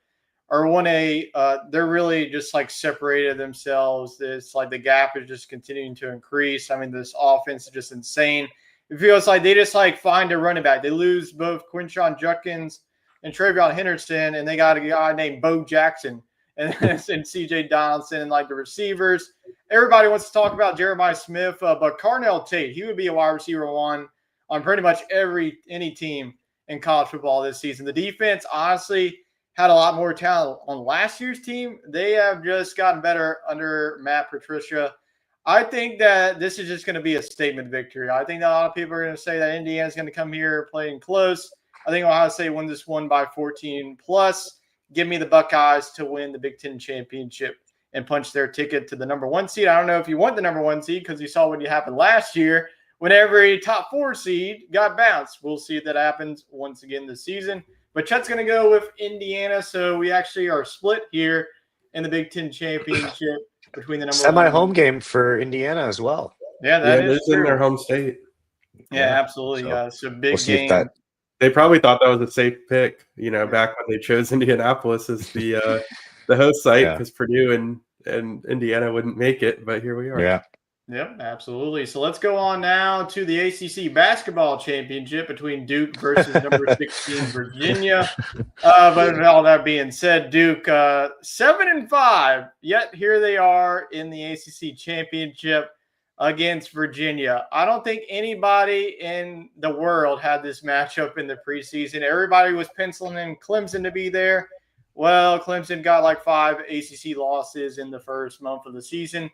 1A. They're really just like separated themselves. It's like the gap is just continuing to increase. I mean, this offense is just insane. It feels like they just like find a running back. They lose both Quinshon Judkins and Travion Henderson, and they got a guy named Bo Jackson and CJ Donaldson and like the receivers. Everybody wants to talk about Jeremiah Smith, but Carnell Tate, he would be a wide receiver one on pretty much any team in college football this season. The defense, honestly, had a lot more talent on last year's team. They have just gotten better under Matt Patricia. I think that this is just going to be a statement victory. I think that a lot of people are going to say that Indiana's going to come here playing close. I think Ohio State won this one by 14 plus. Give me the Buckeyes to win the Big Ten championship and punch their ticket to the number 1 seed. I don't know if you want the number 1 seed because you saw what happened last year when every top 4 seed got bounced. We'll see if that happens once again this season. But Chet's going to go with Indiana, so we actually are split here in the Big Ten championship between the number semi-home game for Indiana as well. Yeah, that is in their home state. Yeah, absolutely. It's a big game. They probably thought that was a safe pick, back when they chose Indianapolis as the host site because Purdue and Indiana wouldn't make it, but here we are. Yeah. Yep, absolutely. So let's go on now to the ACC basketball championship between Duke versus number 16 Virginia. But with all that being said, Duke 7-5. Yet here they are in the ACC championship against Virginia. I don't think anybody in the world had this matchup in the preseason. Everybody was penciling in Clemson to be there. Well, Clemson got like 5 ACC losses in the first month of the season.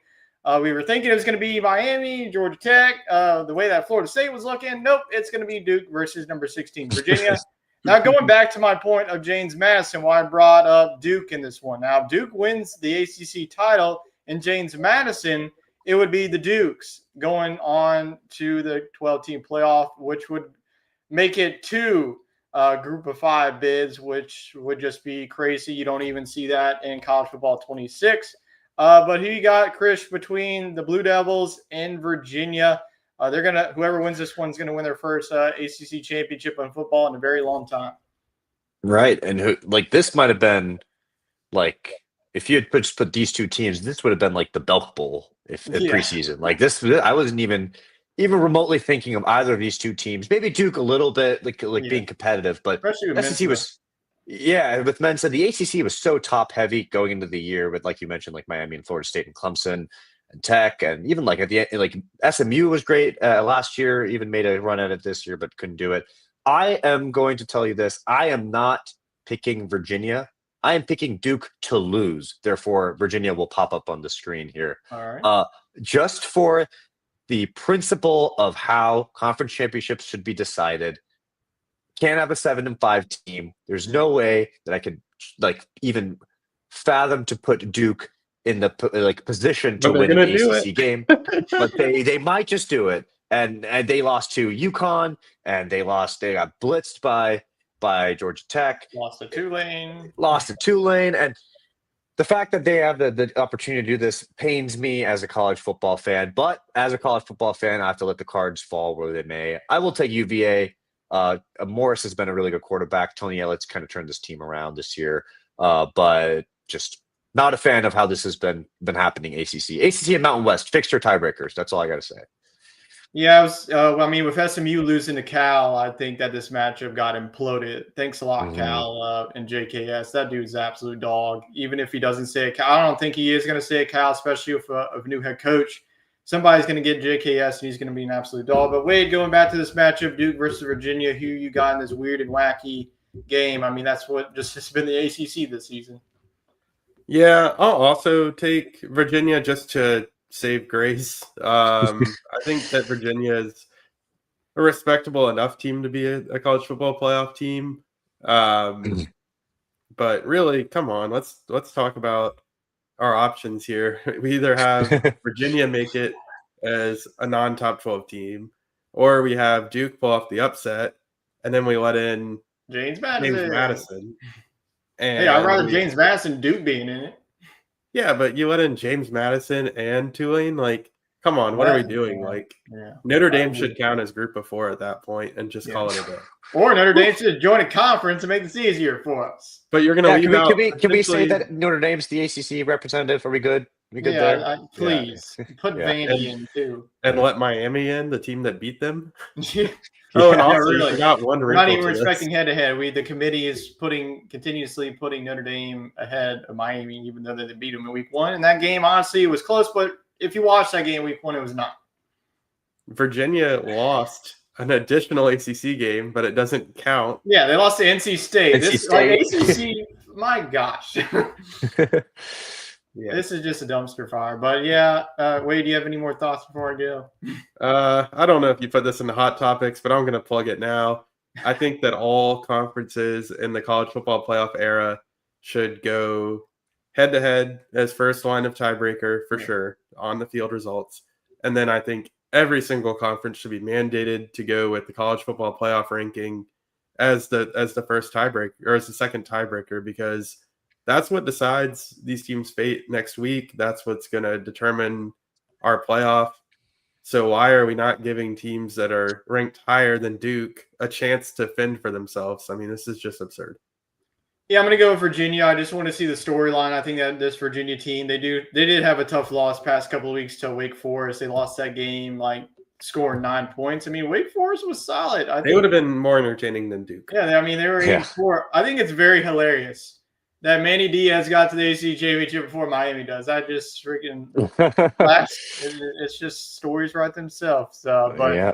We were thinking it was going to be Miami, Georgia Tech. The way that Florida State was looking, nope, it's going to be Duke versus number 16 Virginia. Now, going back to my point of James Madison, why I brought up Duke in this one. Now, if Duke wins the ACC title and James Madison, it would be the Dukes going on to the 12-team playoff, which would make it 2 group of 5 bids, which would just be crazy. You don't even see that in college football 26. But who you got, Chris, between the Blue Devils and Virginia? Whoever wins this one's gonna win their first ACC championship in football in a very long time. Right, and this might have been if you had just put these 2 teams, this would have been like the Belk Bowl in preseason. Like this, I wasn't even remotely thinking of either of these 2 teams. Maybe Duke a little bit, being competitive, but SEC was. Yeah, with Mensa, the ACC was so top heavy going into the year with, like you mentioned, like Miami and Florida State and Clemson and Tech, and even at the end, SMU was great last year, even made a run at it this year, but couldn't do it. I am going to tell you this: I am not picking Virginia. I am picking Duke to lose. Therefore, Virginia will pop up on the screen here. All right. Just for the principle of how conference championships should be decided. Can't have a 7-5 team. There's no way that I could even fathom to put Duke in the position to win an ACC game. But they might just do it. And they lost to UConn, and they got blitzed by Georgia Tech. Lost to Tulane. And the fact that they have the opportunity to do this pains me as a college football fan. But as a college football fan, I have to let the cards fall where they may. I will take UVA. Morris has been a really good quarterback. Tony Elliott's kind of turned this team around this year, but just not a fan of how this has been happening. ACC and Mountain West fixture tiebreakers. That's all I got to say. Yeah, with SMU losing to Cal, I think that this matchup got imploded. Thanks a lot, Cal and JKS. That dude's an absolute dog. Even if he doesn't stay at Cal, I don't think he is going to stay at Cal, especially with a new head coach. Somebody's going to get JKS, and he's going to be an absolute dog. But Wade, going back to this matchup, Duke versus Virginia, who you got in this weird and wacky game? I mean, that's what just has been the ACC this season. Yeah, I'll also take Virginia just to save grace. I think that Virginia is a respectable enough team to be a college football playoff team. But really, come on, let's talk about our options here. We either have Virginia make it as a non-top 12 team, or we have Duke pull off the upset, and then we let in James Madison. And hey, I'd rather James Madison Duke being in it. Yeah, but you let in James Madison and Tulane. Come on, what are we doing? Notre Dame should count as group of 4 at that point and just call it a day. Or Notre Dame should join a conference and make this easier for us. But you're going to leave out. Can we say that Notre Dame's the ACC representative? Are we good? We good Yeah, there? please put Yeah. Vandy in too. And let Miami in, the team that beat them. Yeah, Oh, and yeah, also you really. forgot one We're not wrinkle even to this. respecting head to head. The committee is continuously putting Notre Dame ahead of Miami, even though they beat them in week 1. And that game, honestly, it was close. But if you watch that game week 1, it was not. Virginia lost an additional ACC game, but it doesn't count. Yeah, they lost to NC State. NC State. ACC, my gosh. Yeah. This is just a dumpster fire. But yeah, Wade, do you have any more thoughts before I go? I don't know if you put this in the hot topics, but I'm going to plug it now. I think that all conferences in the college football playoff era should go head to head as first line of tiebreaker for sure on the field results. And then I think every single conference should be mandated to go with the college football playoff ranking as the first tiebreaker or as the second tiebreaker, because that's what decides these teams' fate next week. That's what's going to determine our playoff. So why are we not giving teams that are ranked higher than Duke a chance to fend for themselves? I mean, this is just absurd. Yeah, I'm going to go with Virginia. I just want to see the storyline. I think that this Virginia team, they did have a tough loss past couple of weeks to Wake Forest. They lost that game, like scoring 9 points. I mean, Wake Forest was solid. They would have been more entertaining than Duke. Yeah, I mean, they were 8-4. I think it's very hilarious that Manny Diaz got to the ACC championship before Miami does. I just freaking it's just stories write themselves. But Yeah.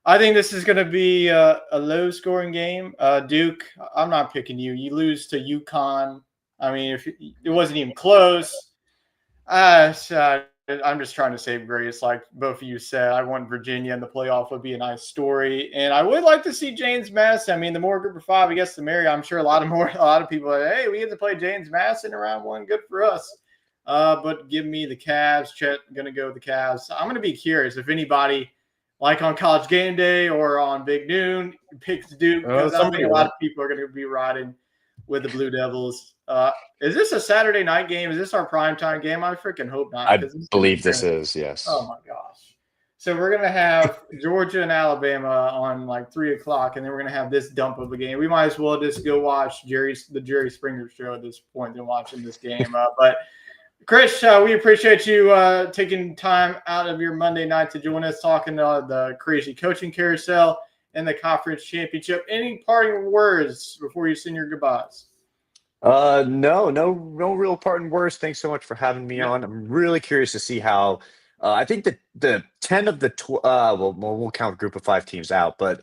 I think this is going to be a low-scoring game. Duke, I'm not picking you. You lose to UConn. I mean, if it wasn't even close. I'm just trying to save grace, like both of you said. I want Virginia in the playoff would be a nice story, and I would like to see James Madison. I mean, the more Group of 5, I guess, the merrier. I'm sure a lot of people are, hey, we get to play James Madison in round 1. Good for us. But give me the Cavs. Chet going to go with the Cavs. I'm going to be curious if anybody, like on College Game Day or on Big Noon, picks Duke, because I think a lot of people are going to be riding with the Blue Devils. Is this a Saturday night game? Is this our primetime game? I freaking hope not. I believe this is, yes. Oh, my gosh. So we're going to have Georgia and Alabama on like 3 o'clock, and then we're going to have this dump of a game. We might as well just go watch the Jerry Springer show at this point than watching this game. But Chris, we appreciate you taking time out of your Monday night to join us, talking the crazy coaching carousel and the conference championship. Any parting words before you send your goodbyes? No real parting words. Thanks so much for having me on. I'm really curious to see how. I think that the 10 of the we'll count Group of 5 teams out, but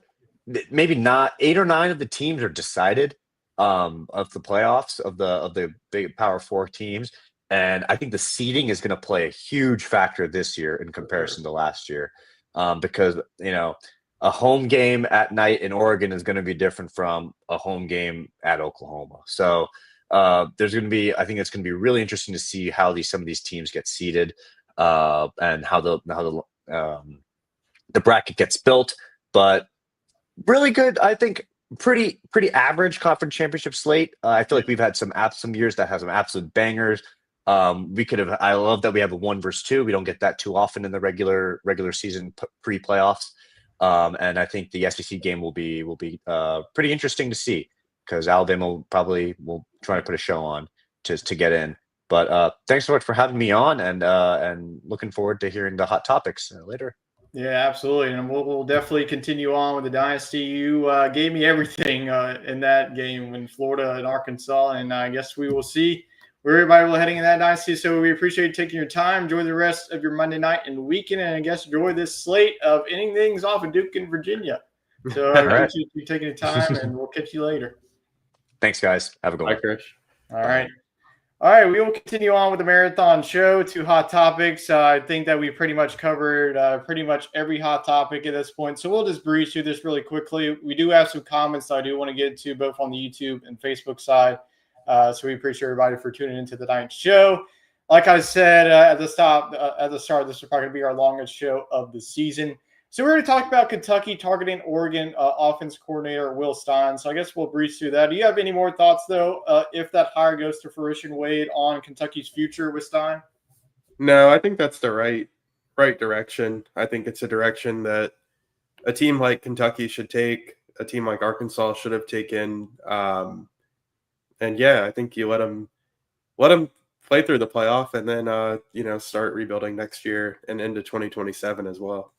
maybe not 8 or 9 of the teams are decided of the playoffs of the big Power 4 teams. And I think the seeding is going to play a huge factor this year in comparison to last year, because a home game at night in Oregon is going to be different from a home game at Oklahoma. So there's going to be, I think it's going to be really interesting to see how some of these teams get seeded and how the bracket gets built. But really good, I think. Pretty average conference championship slate. I feel like we've had some years that have some absolute bangers. I love that we have a 1 versus 2. We don't get that too often in the regular season pre-playoffs. And I think the SEC game will be pretty interesting to see, because Alabama will try to put a show on to get in. But thanks so much for having me on, and looking forward to hearing the hot topics later. Yeah, absolutely. And we'll definitely continue on with the Dynasty. You gave me everything in that game in Florida and Arkansas, and I guess we will see where everybody will heading in that Dynasty. So we appreciate you taking your time. Enjoy the rest of your Monday night and weekend, and I guess enjoy this slate of ending things off in Duke and Virginia. So I appreciate you taking the time, and we'll catch you later. Thanks, guys. Have a good one. Bye, Chris. All right. All right, we will continue on with the marathon show to hot topics. I think that we pretty much covered pretty much every hot topic at this point. So we'll just breeze through this really quickly. We do have some comments that I do want to get to both on the YouTube and Facebook side. So we appreciate everybody for tuning into the night show. Like I said at the start, this is probably going to be our longest show of the season. So we're going to talk about Kentucky targeting Oregon offense coordinator Will Stein. So I guess we'll breeze through that. Do you have any more thoughts, though, if that hire goes to fruition, Wade, on Kentucky's future with Stein? No, I think that's the right direction. I think it's a direction that a team like Kentucky should take, a team like Arkansas should have taken. And yeah, I think you let them play through the playoff, and then start rebuilding next year and into 2027 as well.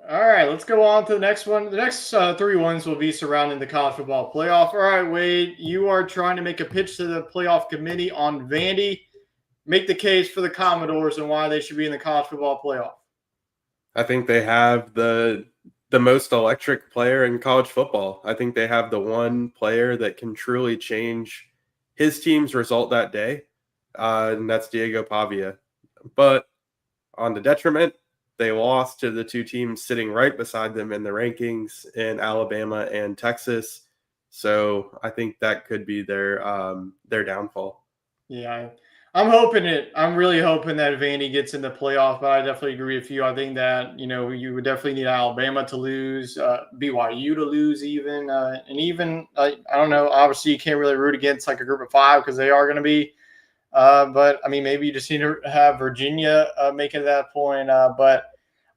All right, let's go on to the next one. The next 3 ones will be surrounding the college football playoff. All right, Wade, you are trying to make a pitch to the playoff committee on Vandy. Make the case for the Commodores and why they should be in the college football playoff. I think they have the most electric player in college football. I think they have the one player that can truly change his team's result that day, and that's Diego Pavia. But on the detriment, they lost to the two teams sitting right beside them in the rankings in Alabama and Texas. So I think that could be their downfall. Yeah, I'm really hoping that Vandy gets in the playoff, but I definitely agree with you. I think that, you would definitely need Alabama to lose, BYU to lose even. And even, I don't know, obviously you can't really root against like a group of 5 because they are going to be. But, I mean, maybe you just need to have Virginia make it to that point. But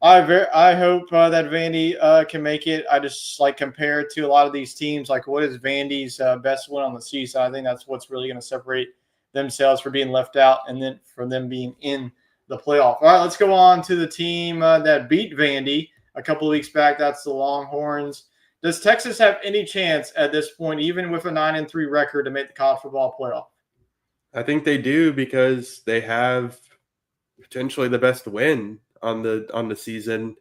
I hope that Vandy can make it. I just compare it to a lot of these teams. Like, what is Vandy's best win on the season? I think that's what's really going to separate themselves for being left out and then for them being in the playoff. All right, let's go on to the team that beat Vandy a couple of weeks back. That's the Longhorns. Does Texas have any chance at this point, even with a 9-3 record, to make the college football playoff? I think they do because they have potentially the best win on the season.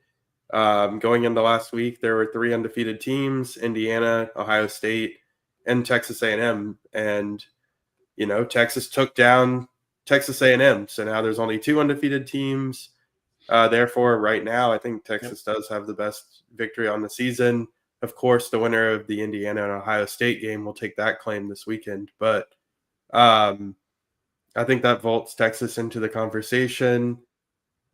Going into last week, there were 3 undefeated teams: Indiana, Ohio State, and Texas A&M. And Texas took down Texas A&M. So now there's only 2 undefeated teams. Therefore, right now, I think Texas does have the best victory on the season. Of course, the winner of the Indiana and Ohio State game will take that claim this weekend. But I think that vaults Texas into the conversation.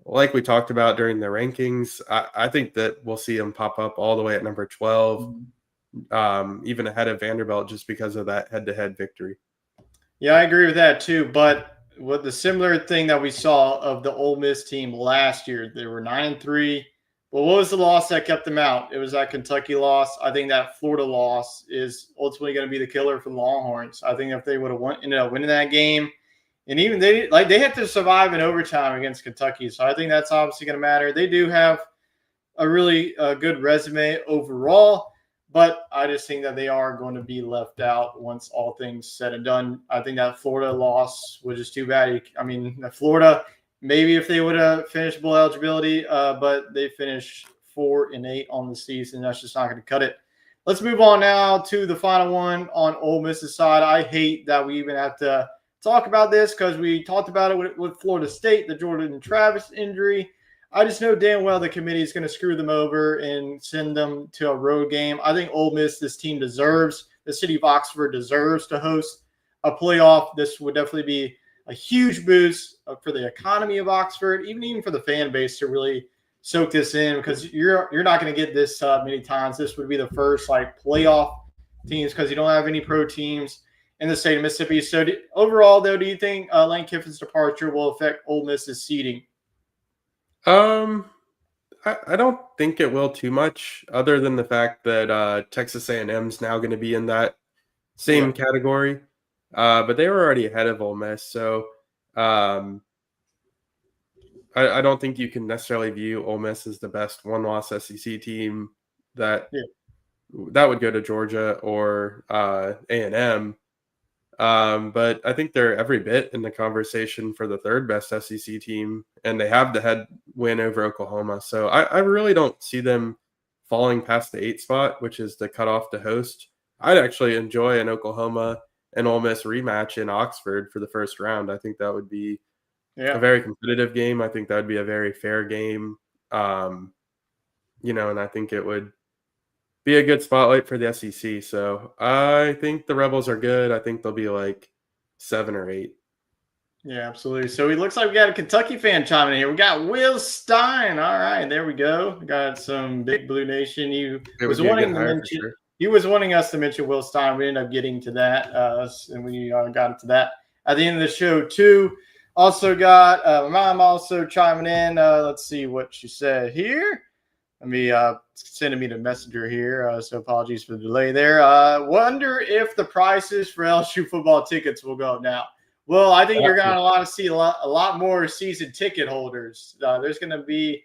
Like we talked about during the rankings, I think that we'll see them pop up all the way at number 12, even ahead of Vanderbilt just because of that head-to-head victory. Yeah, I agree with that too. But with the similar thing that we saw of the Ole Miss team last year, they were 9-3. But what was the loss that kept them out? It was that Kentucky loss. I think that Florida loss is ultimately going to be the killer for the Longhorns. I think if they would have ended up winning that game, and even they had to survive in overtime against Kentucky. So I think that's obviously going to matter. They do have a really good resume overall. But I just think that they are going to be left out once all things said and done. I think that Florida loss was just too bad. I mean, Florida, maybe if they would have finished bowl eligibility, but they finished 4-8 on the season. That's just not going to cut it. Let's move on now to the final one on Ole Miss's side. I hate that we even have to talk about this because we talked about it with Florida State, the Jordan Travis injury. I just know damn well the committee is going to screw them over and send them to a road game. I think Ole Miss, this team deserves, the city of Oxford deserves to host a playoff. This would definitely be a huge boost for the economy of Oxford, even for the fan base to really soak this in because you're not going to get this many times. This would be the first playoff teams because you don't have any pro teams in the state of Mississippi. So overall, though, do you think Lane Kiffin's departure will affect Ole Miss's seeding? I don't think it will too much, other than the fact that Texas A&M is now going to be in that same category. But they were already ahead of Ole Miss, so I don't think you can necessarily view Ole Miss as the best one-loss SEC team. That would go to Georgia or A&M. But I think they're every bit in the conversation for the 3rd best SEC team, and they have the head win over Oklahoma. So I really don't see them falling past the 8th spot, which is the cutoff to host. I'd actually enjoy an Oklahoma and Ole Miss rematch in Oxford for the first round. I think that would be a very competitive game. I think that would be a very fair game. And I think it would be a good spotlight for the SEC. So I think the Rebels are good. I think they'll be 7 or 8. Yeah, absolutely. So it looks like we got a Kentucky fan chiming in here. We got Will Stein. All right, there we go. We got some Big Blue Nation. He was wanting us to mention Will Stein. We ended up getting to that, and we got into that at the end of the show too. Also got my mom also chiming in. Let's see what she said here. Let me sending me the messenger here. So apologies for the delay there. Wonder if the prices for LSU football tickets will go up now. Well, I think you're going to see a lot more season ticket holders. There's going to be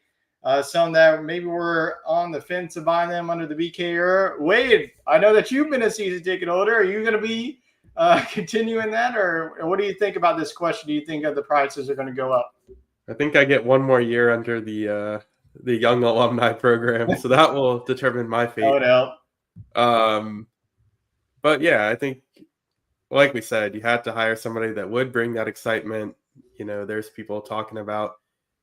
some that maybe were on the fence of buying them under the BK era. Wade, I know that you've been a season ticket holder. Are you going to be continuing that, or what do you think about this question? Do you think the prices are going to go up? I think I get one more year under the young alumni program, so that will determine my fate. Oh no. But yeah, I think, like we said, you had to hire somebody that would bring that excitement. You know, there's people talking about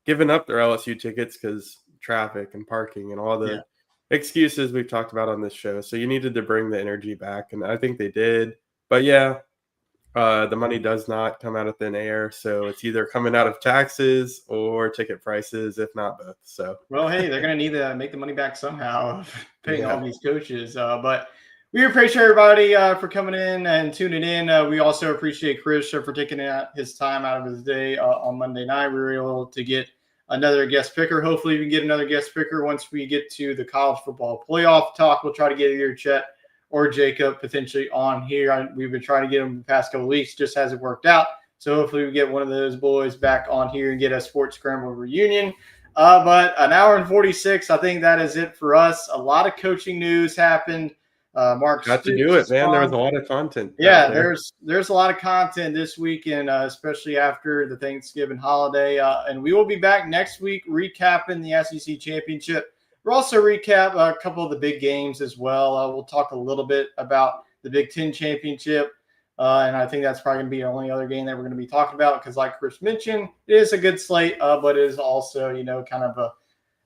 giving up their LSU tickets because traffic and parking and all the excuses we've talked about on this show. So you needed to bring the energy back, and I think they did. But yeah, the money does not come out of thin air, so it's either coming out of taxes or ticket prices, if not both. So well, hey, they're going to need to make the money back somehow, paying all these coaches. But we appreciate everybody for coming in and tuning in. We also appreciate Chris for taking his time out of his day on Monday night. We were able to get another guest picker. Hopefully, we can get another guest picker once we get to the college football playoff talk. We'll try to get either Chet or Jacob potentially on here. We've been trying to get them the past couple of weeks, just hasn't worked out. So hopefully we get one of those boys back on here and get a sports scramble reunion. But an hour and 46, I think that is it for us. A lot of coaching news happened. Mark got to do it, man. There was a lot of content. Yeah, there's a lot of content this weekend, especially after the Thanksgiving holiday. And we will be back next week recapping the SEC championship. We'll also recap a couple of the big games as well. We'll talk a little bit about the Big Ten championship. And I think that's probably going to be the only other game that we're going to be talking about because, like Chris mentioned, it is a good slate, but it is also, kind of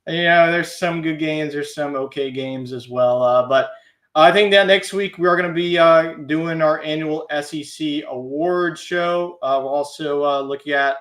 there's some good games. There's some okay games as well. But I think that next week we are going to be doing our annual SEC awards show. We'll also look at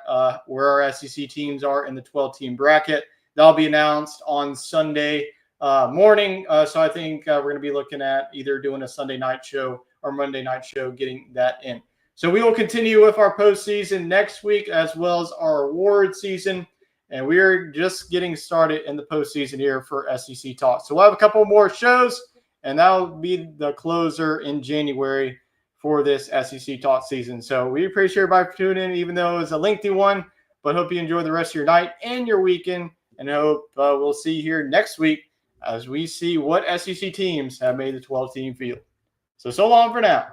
where our SEC teams are in the 12-team bracket. That'll be announced on Sunday morning. So I think we're going to be looking at either doing a Sunday night show or Monday night show, getting that in. So we will continue with our postseason next week as well as our award season. And we are just getting started in the postseason here for SEC Talk. So we'll have a couple more shows, and that'll be the closer in January for this SEC Talk season. So we appreciate everybody for tuning in, even though it was a lengthy one. But hope you enjoy the rest of your night and your weekend. And I hope we'll see you here next week as we see what SEC teams have made the 12-team field. So long for now.